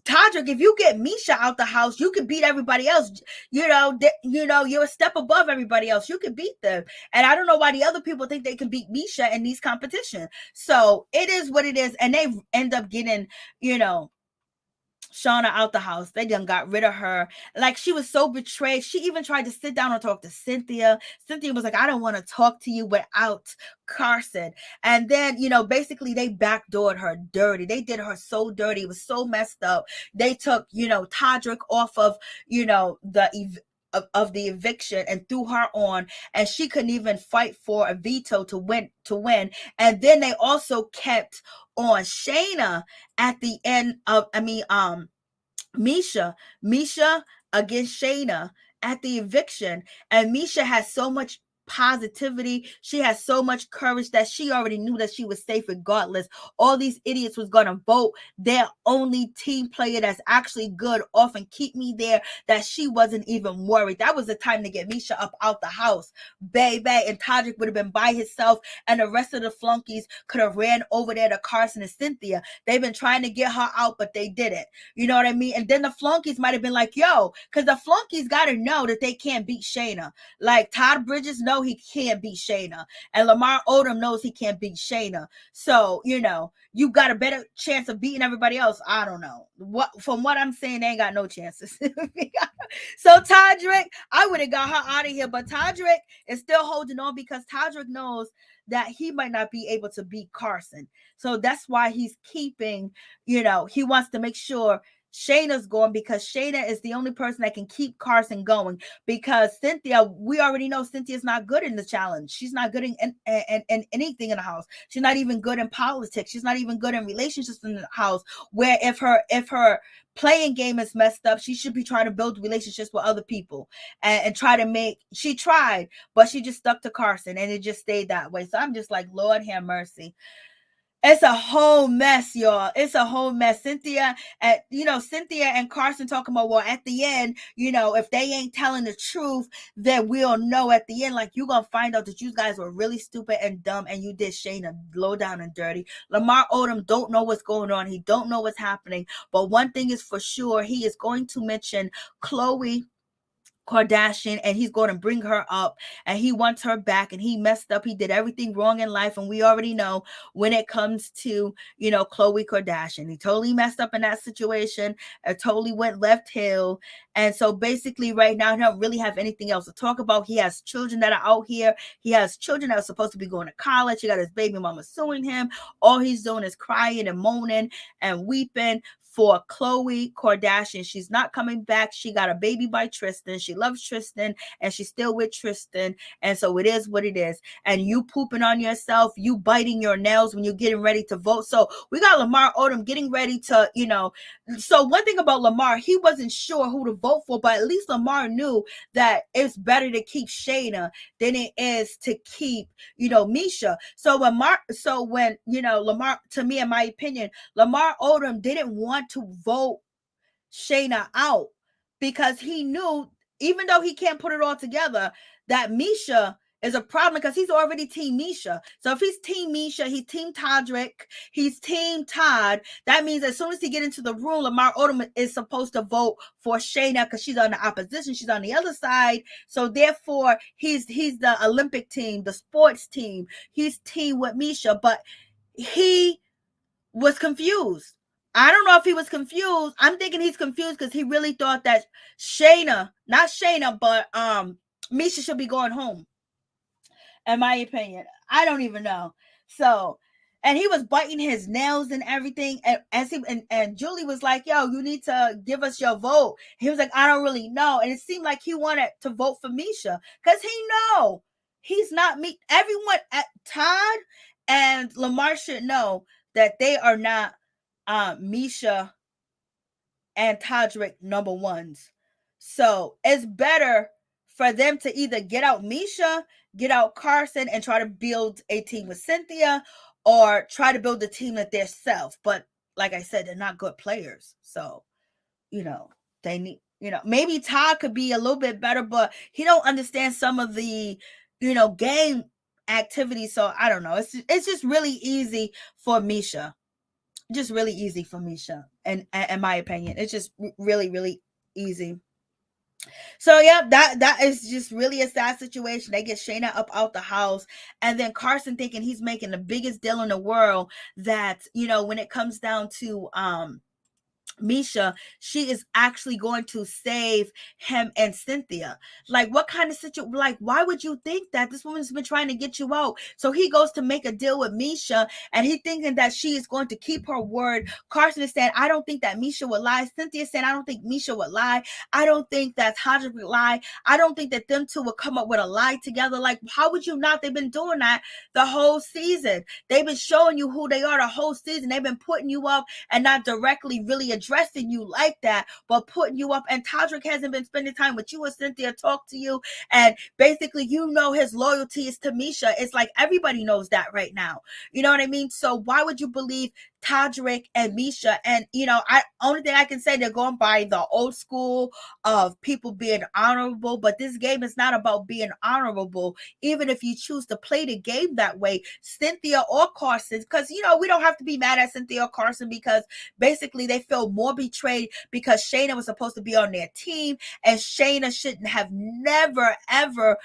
Todrick, if you get Miesha out the house, you can beat everybody else. You're a step above everybody else. You can beat them. And I don't know why the other people think they can beat Miesha in these competitions. So it is what it is. And they end up getting, Shanna out the house. They done got rid of her. Like, she was so betrayed. She even tried to sit down and talk to Cynthia. Cynthia was like, I don't want to talk to you without Carson. And then, basically they backdoored her dirty. They did her so dirty. It was so messed up. They took, Todrick off of, of the eviction and threw her on, and she couldn't even fight for a veto to win. And then they also kept on Shayna at the end of, Miesha against Shayna at the eviction. And Miesha has so much positivity. She has so much courage that she already knew that she was safe regardless. All these idiots was going to vote their only team player that's actually good off and keep me there, that she wasn't even worried. That was the time to get Miesha up out the house, baby. And Todrick would have been by himself, and the rest of the flunkies could have ran over there to Carson and Cynthia. They've been trying to get her out, but they didn't. You know what I mean? And then the flunkies might have been like, yo, because the flunkies got to know that they can't beat Shayna. Like, Todd Bridges knows he can't beat Shayna, and Lamar Odom knows he can't beat Shayna. So you got a better chance of beating everybody else. I don't know from what I'm saying, they ain't got no chances. So Todrick, I would have got her out of here, but Todrick is still holding on because Todrick knows that he might not be able to beat Carson. So that's why he's keeping, he wants to make sure Shayna's going, because Shayna is the only person that can keep Carson going, because Cynthia, we already know Cynthia's not good in the challenge. She's not good in anything in the house. She's not even good in politics. She's not even good in relationships in the house, where if her playing game is messed up, she should be trying to build relationships with other people and try to make, she tried, but she just stuck to Carson, and it just stayed that way. So I'm just like, Lord have mercy. It's a whole mess, y'all. It's a whole mess. Cynthia and Carson talking about, well, at the end, if they ain't telling the truth, then we'll know at the end. Like, you're gonna find out that you guys were really stupid and dumb, and you did Shayna low down and dirty. Lamar Odom don't know what's going on. He don't know what's happening. But one thing is for sure, he is going to mention Khloe Kardashian, and he's going to bring her up, and he wants her back, and he messed up. He did everything wrong in life, and we already know when it comes to Khloe Kardashian, he totally messed up in that situation. It totally went left hill. And so basically right now he don't really have anything else to talk about. He has children that are out here. He has children that are supposed to be going to college. He got his baby mama suing him. All he's doing is crying and moaning and weeping for Khloe Kardashian. She's not coming back. She got a baby by Tristan. She loves Tristan, and she's still with Tristan. And so it is what it is. And you pooping on yourself, you biting your nails when you're getting ready to vote. So we got Lamar Odom getting ready to, So one thing about Lamar, he wasn't sure who to vote for, but at least Lamar knew that it's better to keep Shayna than it is to keep, Miesha. So when Lamar, to me, in my opinion, Lamar Odom didn't want to vote Shayna out because he knew, even though he can't put it all together, that Miesha is a problem because he's already team Miesha. So if he's team Miesha, he's team Todrick, he's team Todd. That means as soon as he get into the room, Lamar Odom is supposed to vote for Shayna because she's on the opposition. She's on the other side. So therefore, he's the Olympic team, the sports team. He's team with Miesha, but he was confused. I don't know if he was confused. I'm thinking he's confused because he really thought that not Shayna, but Miesha should be going home. In my opinion, I don't even know. So, and he was biting his nails and everything. And Julie was like, "Yo, you need to give us your vote." He was like, "I don't really know." And it seemed like he wanted to vote for Miesha because he's not me. Everyone at Todd and Lamar should know that they are not Miesha and Todrick number ones. So it's better for them to either get out Miesha, get out Carson, and try to build a team with Cynthia, or try to build a team with their self. But like I said, they're not good players. So, they need, maybe Todd could be a little bit better, but he don't understand some of the, game activities. So I don't know. It's just really easy for Miesha. Just really easy for Miesha, and in my opinion, it's just really, really easy. So yeah, that is just really a sad situation. They get Shayna up out the house, and then Carson thinking he's making the biggest deal in the world, that when it comes down to Miesha, she is actually going to save him and Cynthia. Like, what kind of situation? Like, why would you think that? This woman's been trying to get you out. So he goes to make a deal with Miesha, and he thinking that she is going to keep her word. Carson is saying, I don't think that Miesha would lie. Cynthia is saying, I don't think Miesha would lie. I don't think that Todrick would lie. I don't think that them two would come up with a lie together. Like, how would you not? They've been doing that the whole season. They've been showing you who they are the whole season. They've been putting you up and not directly really addressing you like that, but putting you up. And Todrick hasn't been spending time with you and Cynthia, talk to you, and basically his loyalty is to Miesha. It's like everybody knows that right now. You know what I mean? So why would you believe Todrick and Miesha? And only thing I can say, they're going by the old school of people being honorable, but this game is not about being honorable. Even if you choose to play the game that way, Cynthia or Carson, because we don't have to be mad at Cynthia or Carson, because basically they feel more betrayed because Shayna was supposed to be on their team, and Shayna shouldn't have never ever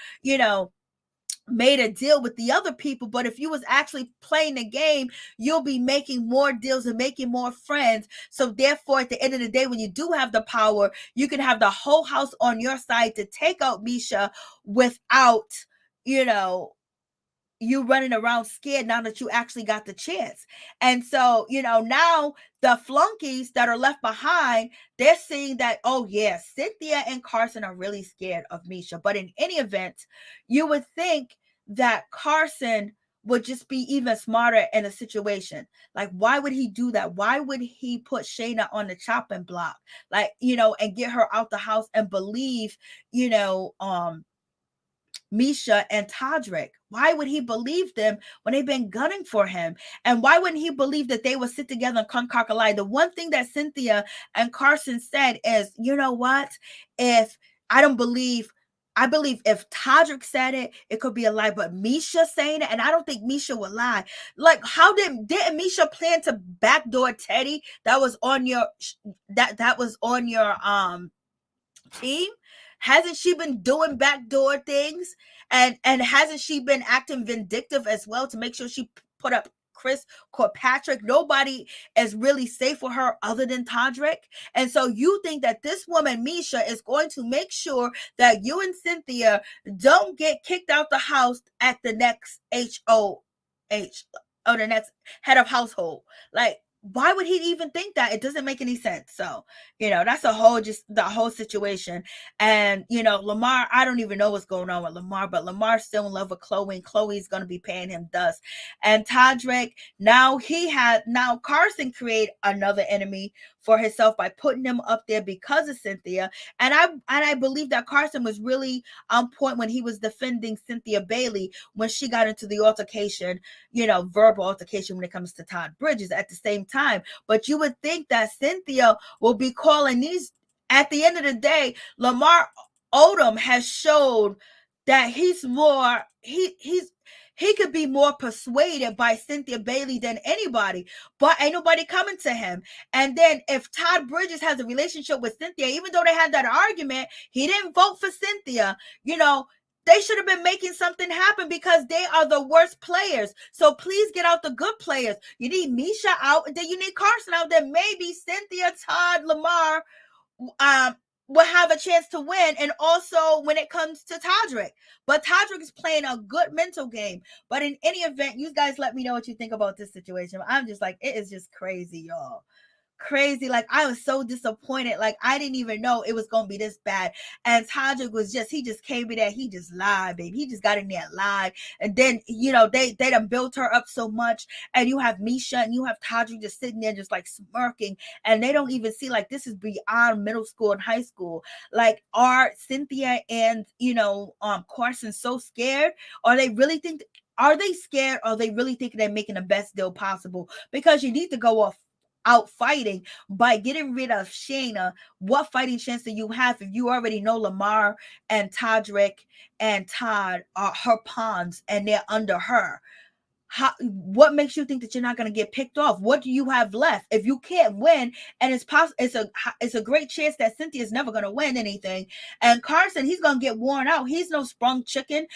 made a deal with the other people. But if you was actually playing the game, you'll be making more deals and making more friends. So therefore, at the end of the day, when you do have the power, you can have the whole house on your side to take out Miesha without you running around scared, now that you actually got the chance. And so, now the flunkies that are left behind, they're seeing that, oh yeah, Cynthia and Carson are really scared of Miesha. But in any event, you would think that Carson would just be even smarter in a situation. Like, why would he do that? Why would he put Shayna on the chopping block? Like, and get her out the house and believe, Miesha and Todrick? Why would he believe them when they've been gunning for him? And why wouldn't he believe that they would sit together and concoct a lie? The one thing that Cynthia and Carson said is, you know what? If I don't believe, I believe if Todrick said it, it could be a lie, but Miesha saying it, and I don't think Miesha would lie. Like, how didn't Miesha plan to backdoor Teddi? That was on your that was on your team. Hasn't she been doing backdoor things? And hasn't she been acting vindictive as well to make sure she put up Kirkpatrick? Nobody is really safe for her other than Todrick. And so you think that this woman, Miesha, is going to make sure that you and Cynthia don't get kicked out the house at the next HOH, or the next head of household? Like, why would he even think that? It doesn't make any sense. So, that's the whole situation. And, Lamar, I don't even know what's going on with Lamar, but Lamar's still in love with Chloe, and Chloe's going to be paying him dust. And Todrick, now Carson created another enemy for himself by putting him up there because of Cynthia. And I believe that Carson was really on point when he was defending Cynthia Bailey when she got into the altercation, verbal altercation when it comes to Todd Bridges at the same time. But you would think that Cynthia will be calling these. At the end of the day, Lamar Odom has showed that he's more, he could be more persuaded by Cynthia Bailey than anybody, but ain't nobody coming to him. And then if Todd Bridges has a relationship with Cynthia, even though they had that argument, he didn't vote for Cynthia. They should have been making something happen because they are the worst players. So please get out the good players. You need Miesha out, and then you need Carson out. Then maybe Cynthia, Todd, Lamar will have a chance to win. And also when it comes to Todrick. But Todrick is playing a good mental game. But in any event, you guys let me know what you think about this situation. I'm just like, it is just crazy, y'all. Crazy. Like, I was so disappointed. Like, I didn't even know it was gonna be this bad. And Todrick was he just came in there, he just lied, baby. He just got in there and lied. And then they done built her up so much. And you have Miesha and you have Todrick just sitting there just like smirking, and they don't even see like this is beyond middle school and high school. Like, are Cynthia and Carson so scared? Are they really are they scared, or are they really thinking they're making the best deal possible? Because you need to go out fighting by getting rid of Shanna. What fighting chance do you have if you already know Lamar and Todrick and Todd are her pawns and they're under her? What makes you think that you're not going to get picked off? What do you have left if you can't win? And it's possible. It's a great chance that Cynthia's never going to win anything. And Carson, he's going to get worn out. He's no sprung chicken,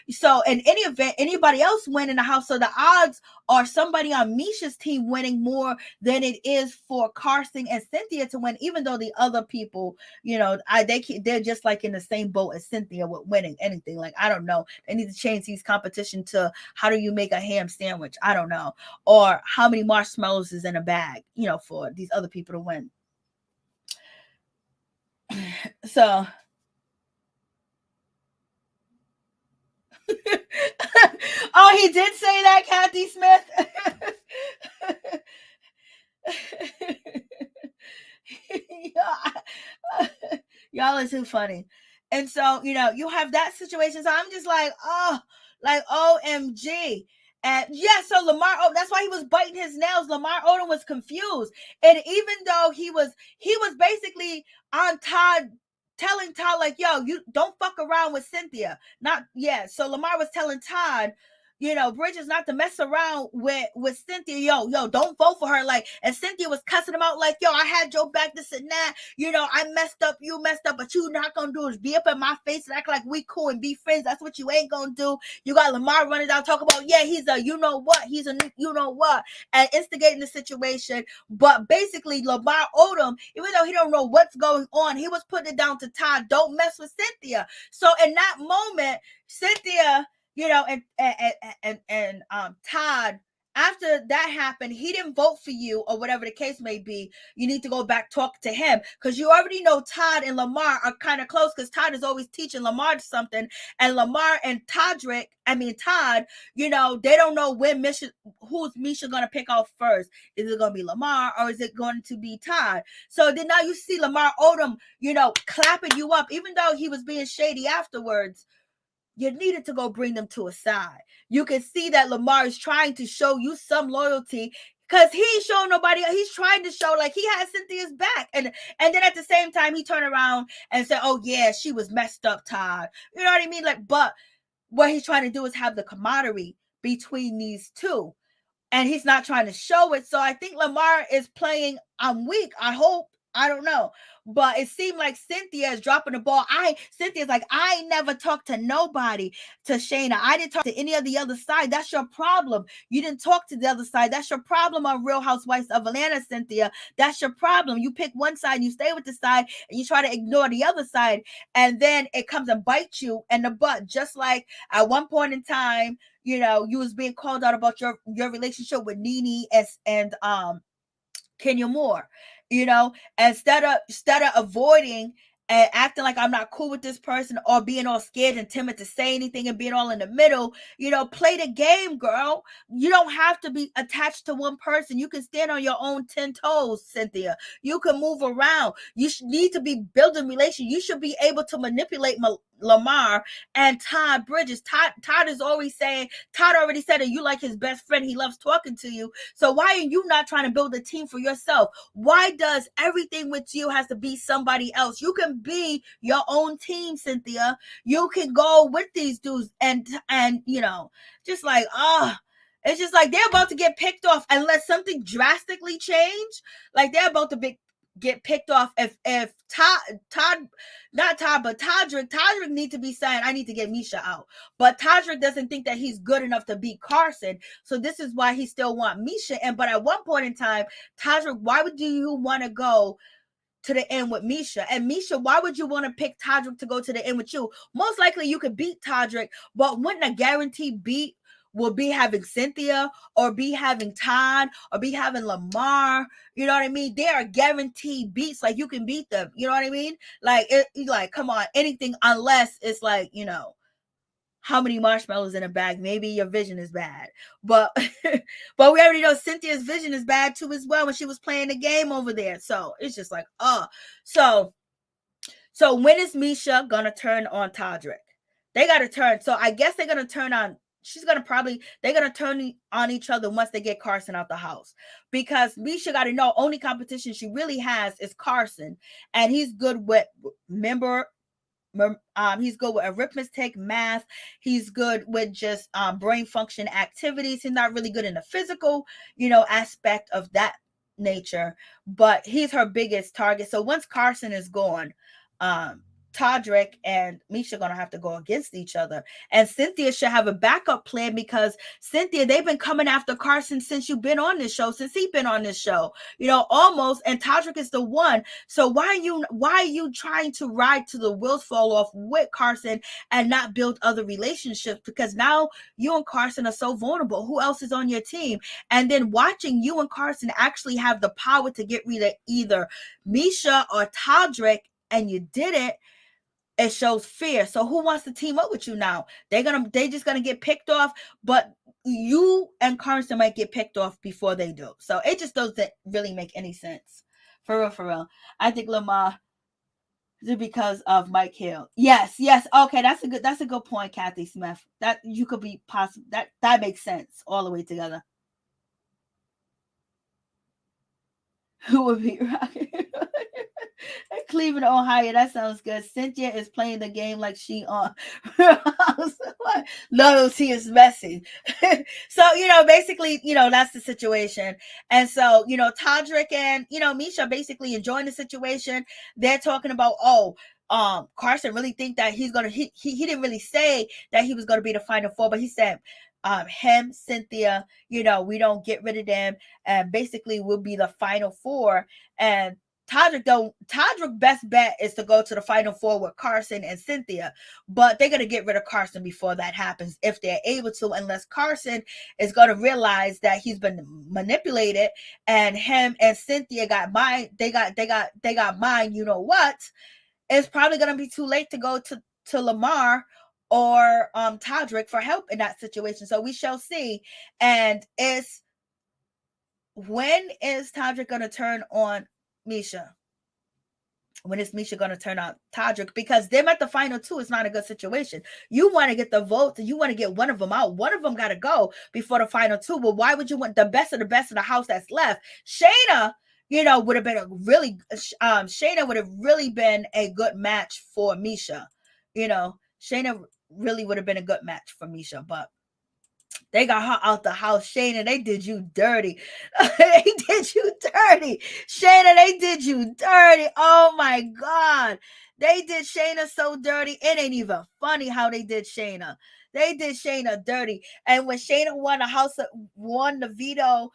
So in any event, anybody else win in the house. So the odds are somebody on Miesha's team winning more than it is for Carson and Cynthia to win. Even though the other people, they're just like in the same boat as Cynthia with winning anything. Like, I don't know. They need to change these competition to how do you make a ham sandwich? I don't know. Or how many marshmallows is in a bag, for these other people to win. So oh, he did say that, Kathy Smith. Y'all are too funny. And so, you have that situation. So I'm just like, oh, like OMG. And yeah, so Lamar, that's why he was biting his nails. Lamar Odom was confused. And even though he was basically on Todd, telling Todd, like, yo, you don't fuck around with Cynthia. So Lamar was telling Todd, Bridges not to mess around with Cynthia. Yo, don't vote for her. Like, and Cynthia was cussing him out like, yo, I had your back, this and that. I messed up, you messed up, but you not gonna do is be up in my face and act like we cool and be friends. That's what you ain't gonna do. You got Lamar running down, talking about, yeah, he's a he's a you-know-what, and instigating the situation. But basically, Lamar Odom, even though he don't know what's going on, he was putting it down to Todd, don't mess with Cynthia. So in that moment, Cynthia, and Todd, after that happened, he didn't vote for you or whatever the case may be. You need to go back, talk to him, because you already know Todd and Lamar are kind of close, because Todd is always teaching Lamar something, and Lamar and Todd, they don't know who's Miesha going to pick out first. Is it going to be Lamar or is it going to be Todd? So then now you see Lamar Odom, clapping you up, even though he was being shady afterwards. you needed to go bring them to a side. You can see that Lamar is trying to show you some loyalty because he ain't showing nobody. He's trying to show like he has Cynthia's back. And then at the same time, he turned around and said, oh, yeah, she was messed up, Todd. You know what I mean? Like, but what he's trying to do is have the camaraderie between these two. And he's not trying to show it. So I think Lamar is playing, I'm weak, I hope. I don't know. But it seemed like Cynthia is dropping the ball. Cynthia's like, I never talked to nobody, to Shayna. I didn't talk to any of the other side. That's your problem. You didn't talk to the other side. That's your problem on Real Housewives of Atlanta, Cynthia. That's your problem. You pick one side, you stay with the side, and you try to ignore the other side. And then it comes and bites you in the butt. Just like at one point in time, you know, you was being called out about your relationship with NeNe and Kenya Moore, you know, instead of avoiding and acting like I'm not cool with this person or being all scared and timid to say anything and being all in the middle, you know, play the game, girl. You don't have to be attached to one person. You can stand on your own 10 toes, Cynthia. You can move around. You need to be building relations. You should be able to manipulate Lamar and Todd Bridges. Todd is always saying, Todd already said that you like his best friend. He loves talking to you. So why are you not trying to build a team for yourself? Why does everything with you has to be somebody else? You can be your own team, Cynthia. You can go with these dudes and you know, just like, it's just like they're about to get picked off unless something drastically change. Like they're about to get picked off if Todrick need to be saying, I need to get Miesha out. But Todrick doesn't think that he's good enough to beat Carson. So this is why he still want Miesha. But at one point in time, Todrick, why would you want to go to the end with Miesha? And Miesha, why would you want to pick Todrick to go to the end with you? Most likely you could beat Todrick, but wouldn't a guaranteed beat will be having Cynthia or be having Todd or be having Lamar? You know what I mean? They are guaranteed beats. Like you can beat them. You know what I mean? Like like come on, anything unless it's like, you know, how many marshmallows in a bag? Maybe your vision is bad, but but we already know Cynthia's vision is bad too as well when she was playing the game over there. So it's just like, so when is Miesha gonna turn on Todrick? They gotta turn. So I guess they're gonna turn on. They're gonna turn on each other once they get Carson out the house, because Miesha got to know only competition she really has is Carson, and he's good with he's good with arithmetic, math. He's good with just brain function activities. He's not really good in the physical, you know, aspect of that nature, but he's her biggest target. So once Carson is gone, Todrick and Miesha gonna have to go against each other. And Cynthia should have a backup plan, because Cynthia, they've been coming after Carson since you've been on this show, since he's been on this show, you know, almost. And Todrick is the one. So why are you trying to ride to the wheels fall off with Carson and not build other relationships? Because now you and Carson are so vulnerable. Who else is on your team? And then watching you and Carson actually have the power to get rid of either Miesha or Todrick, and you didn't. It shows fear. So who wants to team up with you now? They just gonna get picked off, but you and Carson might get picked off before they do. So it just doesn't really make any sense. For real. I think Lamar is because of Mike Hill. Yes. Okay, that's a good point, Kathy Smith. That you could be possible. That makes sense all the way together. Who would be rocking? Cleveland, Ohio. That sounds good. Cynthia is playing the game like she on. Loyalty is messy. So, you know, basically, you know, that's the situation. And so, you know, Todrick and, you know, Miesha basically enjoying the situation. They're talking about, Carson really think that he's gonna he didn't really say that he was gonna be the final four, but he said him, Cynthia, you know, we don't get rid of them, and basically we'll be the final four. And Todrick best bet is to go to the final four with Carson and Cynthia, but they're gonna get rid of Carson before that happens, if they're able to, unless Carson is gonna realize that he's been manipulated, and him and Cynthia got mine. They got mine. You know what? It's probably gonna be too late to go to Lamar or Todrick for help in that situation. So we shall see. And when is Todrick gonna turn on Miesha? When is Miesha going to turn out Todrick? Because them at the final two is not a good situation. You want to get the votes and you want to get one of them out. One of them got to go before the final two. Well, why would you want the best of the house that's left? Shayna, would have been Shayna would have really been a good match for Miesha. Shayna really would have been a good match for Miesha, but they got her out the house. Shayna, they did you dirty. They did you dirty. Shayna, they did you dirty. Oh my God. They did Shayna so dirty. It ain't even funny how they did Shayna. They did Shayna dirty. And when Shayna won the veto,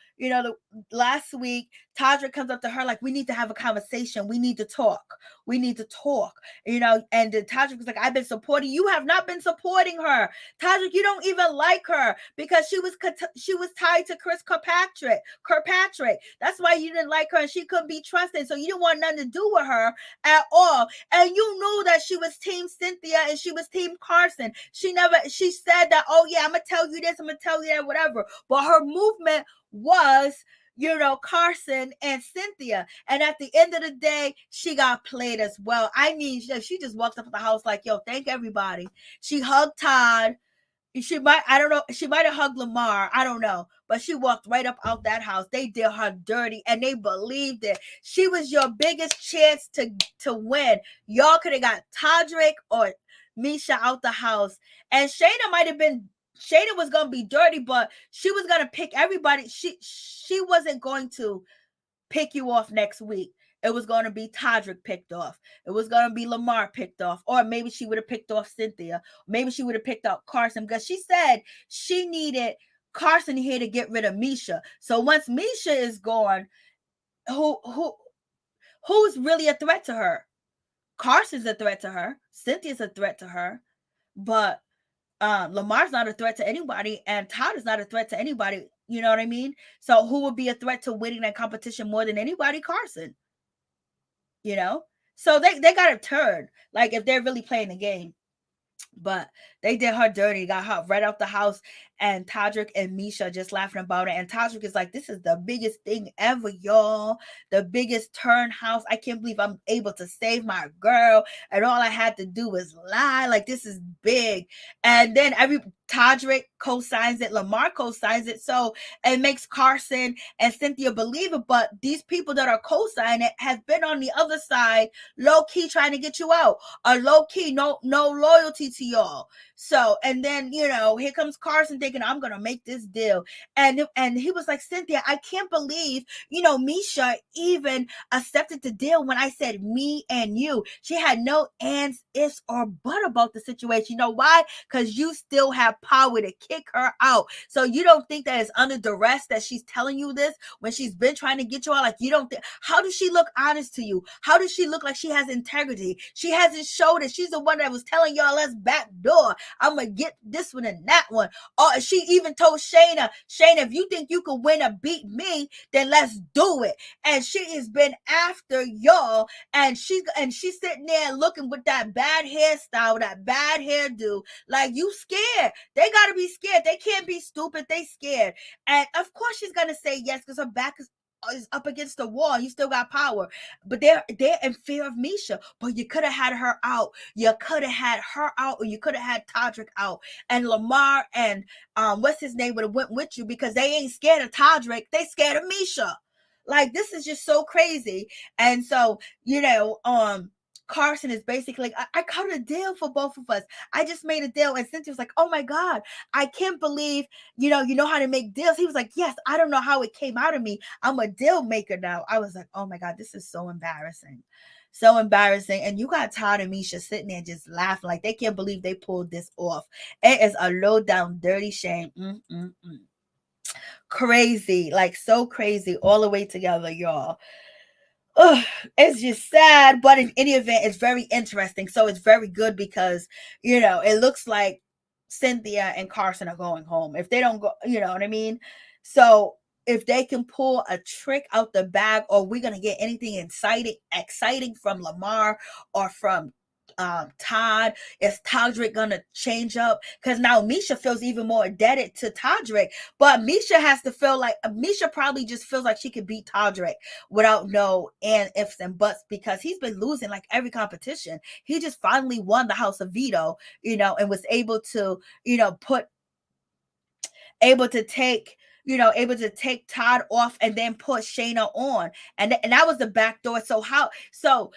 last week, Todrick comes up to her like, we need to have a conversation. We need to talk. And Todrick was like, I've been supporting. You have not been supporting her. Todrick, you don't even like her because she was tied to Kirkpatrick. That's why you didn't like her and she couldn't be trusted. So you didn't want nothing to do with her at all. And you knew that she was team Cynthia and she was team Carson. She said that, oh yeah, I'm going to tell you this, I'm going to tell you that, whatever. But her movement was, Carson and Cynthia. And at the end of the day, she got played as well. I mean, she just walked up to the house like, yo, thank everybody. She hugged Todd. She might have hugged Lamar. I don't know. But she walked right up out that house. They did her dirty and they believed it. She was your biggest chance to win. Y'all could have got Todrick or Miesha out the house. And Shayna was going to be dirty, but she was going to pick everybody. She wasn't going to pick you off next week. It was going to be Todrick picked off. It was going to be Lamar picked off. Or maybe she would have picked off Cynthia. Maybe she would have picked out Carson because she said she needed Carson here to get rid of Miesha. So once Miesha is gone, who's really a threat to her? Carson's a threat to her. Cynthia's a threat to her. But Lamar's not a threat to anybody, and Todd is not a threat to anybody. You know what I mean? So who would be a threat to winning that competition more than anybody? Carson. So they got to turn, like, if they're really playing the game. But they did her dirty, got her right out the house, and Todrick and Miesha just laughing about it. And Todrick is like, this is the biggest thing ever, y'all. The biggest turn house. I can't believe I'm able to save my girl. And all I had to do was lie. Like, this is big. And then Todrick co-signs it. Lamar co-signs it. So it makes Carson and Cynthia believe it. But these people that are co-signing it have been on the other side, low-key trying to get you out. Or low-key, no loyalty to y'all. So, and then, here comes Carson thinking, I'm going to make this deal. And he was like, Cynthia, I can't believe, Miesha even accepted the deal when I said me and you. She had no ands, ifs, or but about the situation. You know why? Because you still have power to kick her out. So you don't think that it's under duress that she's telling you this when she's been trying to get you out? Like, you don't think, how does she look honest to you? How does she look like she has integrity? She hasn't showed it. She's the one that was telling y'all, let's backdoor. I'm going to get this one and that one. Oh, she even told Shayna, if you think you can win or beat me, then let's do it. And she has been after y'all. And she's sitting there looking with that bad hairstyle, that bad hairdo. Like, you scared. They got to be scared. They can't be stupid. They scared. And of course she's going to say yes because her back is up against the wall. You still got power, but they're in fear of Miesha. But you could have had her out. You could have had her out, or you could have had Todrick out. And Lamar and what's his name would have went with you because they ain't scared of Todrick. They scared of Miesha. Like, this is just so crazy. And so Carson is basically like, I cut a deal for both of us. I just made a deal. And Cynthia was like, oh my God, I can't believe, you know how to make deals. He was like, yes, I don't know how it came out of me. I'm a deal maker now. I was like, oh my God, this is so embarrassing. So embarrassing. And you got Todd and Miesha sitting there just laughing like they can't believe they pulled this off. It is a low down dirty shame. Crazy, like so crazy all the way together, y'all. It's just sad, but in any event, it's very interesting. So it's very good because, it looks like Cynthia and Carson are going home. If they don't go, you know what I mean? So if they can pull a trick out the bag, or we're going to get anything exciting from Lamar or from Todd? Is Todrick gonna change up? Because now Miesha feels even more indebted to Todrick, but Miesha has to feel like Miesha probably just feels like she could beat Todrick without no and ifs and buts, because he's been losing like every competition. He just finally won the House of Veto, and was able to, able to take Todd off and then put Shayna on, and that was the back door. So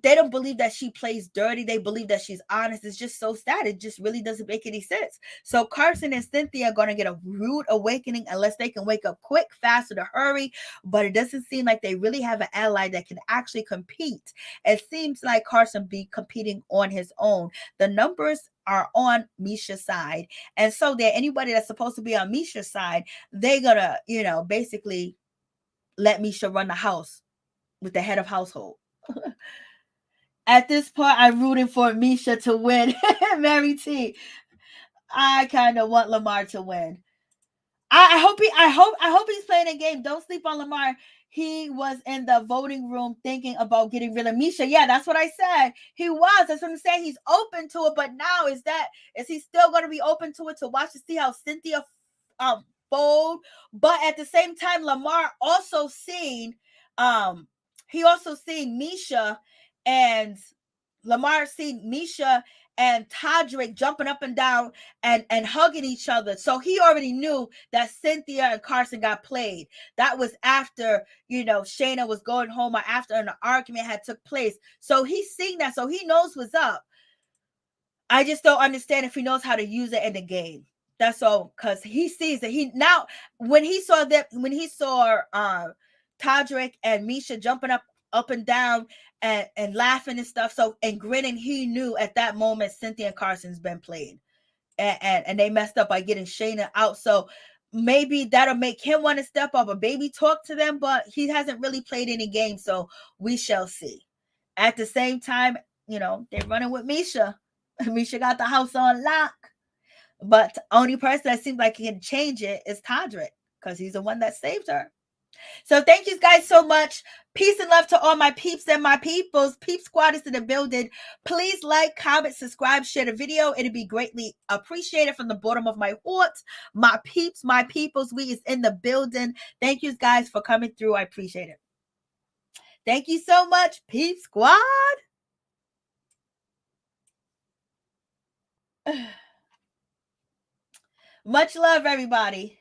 they don't believe that she plays dirty. They believe that she's honest. It's just so sad. It just really doesn't make any sense. So Carson and Cynthia are going to get a rude awakening unless they can wake up quick, fast, or to hurry. But it doesn't seem like they really have an ally that can actually compete. It seems like Carson be competing on his own. The numbers are on Miesha's side. And so there, anybody that's supposed to be on Miesha's side, they're going to, basically let Miesha run the house with the head of household. At this point, I'm rooting for Miesha to win. Mary T. I kind of want Lamar to win. I hope he's playing a game. Don't sleep on Lamar. He was in the voting room thinking about getting rid of Miesha. Yeah, that's what I said. He was. That's what I'm saying. He's open to it, but now is he still going to be open to it to watch to see how Cynthia fold? But at the same time, Lamar also seen Miesha, and Lamar seen Miesha and Todrick jumping up and down and hugging each other. So he already knew that Cynthia and Carson got played. That was after, Shayna was going home, or after an argument had took place. So he's seen that. So he knows what's up. I just don't understand if he knows how to use it in the game. That's all, because he sees that when he saw Todrick and Miesha jumping up and down and laughing and stuff, and grinning, he knew at that moment Cynthia and Carson's been played, and they messed up by getting Shayna out. So maybe that'll make him want to step up or maybe talk to them, but he hasn't really played any games, so we shall see. At the same time, they're running with Miesha. Miesha got the house on lock. But the only person that seems like he can change it is Todrick, because he's the one that saved her. So thank you guys so much. Peace and love to all my peeps and my peoples. Peep Squad is in the building. Please like, comment, subscribe, share the video. It'd be greatly appreciated from the bottom of my heart. My peeps, my peoples, we is in the building. Thank you guys for coming through. I appreciate it. Thank you so much, Peep Squad. Much love, everybody.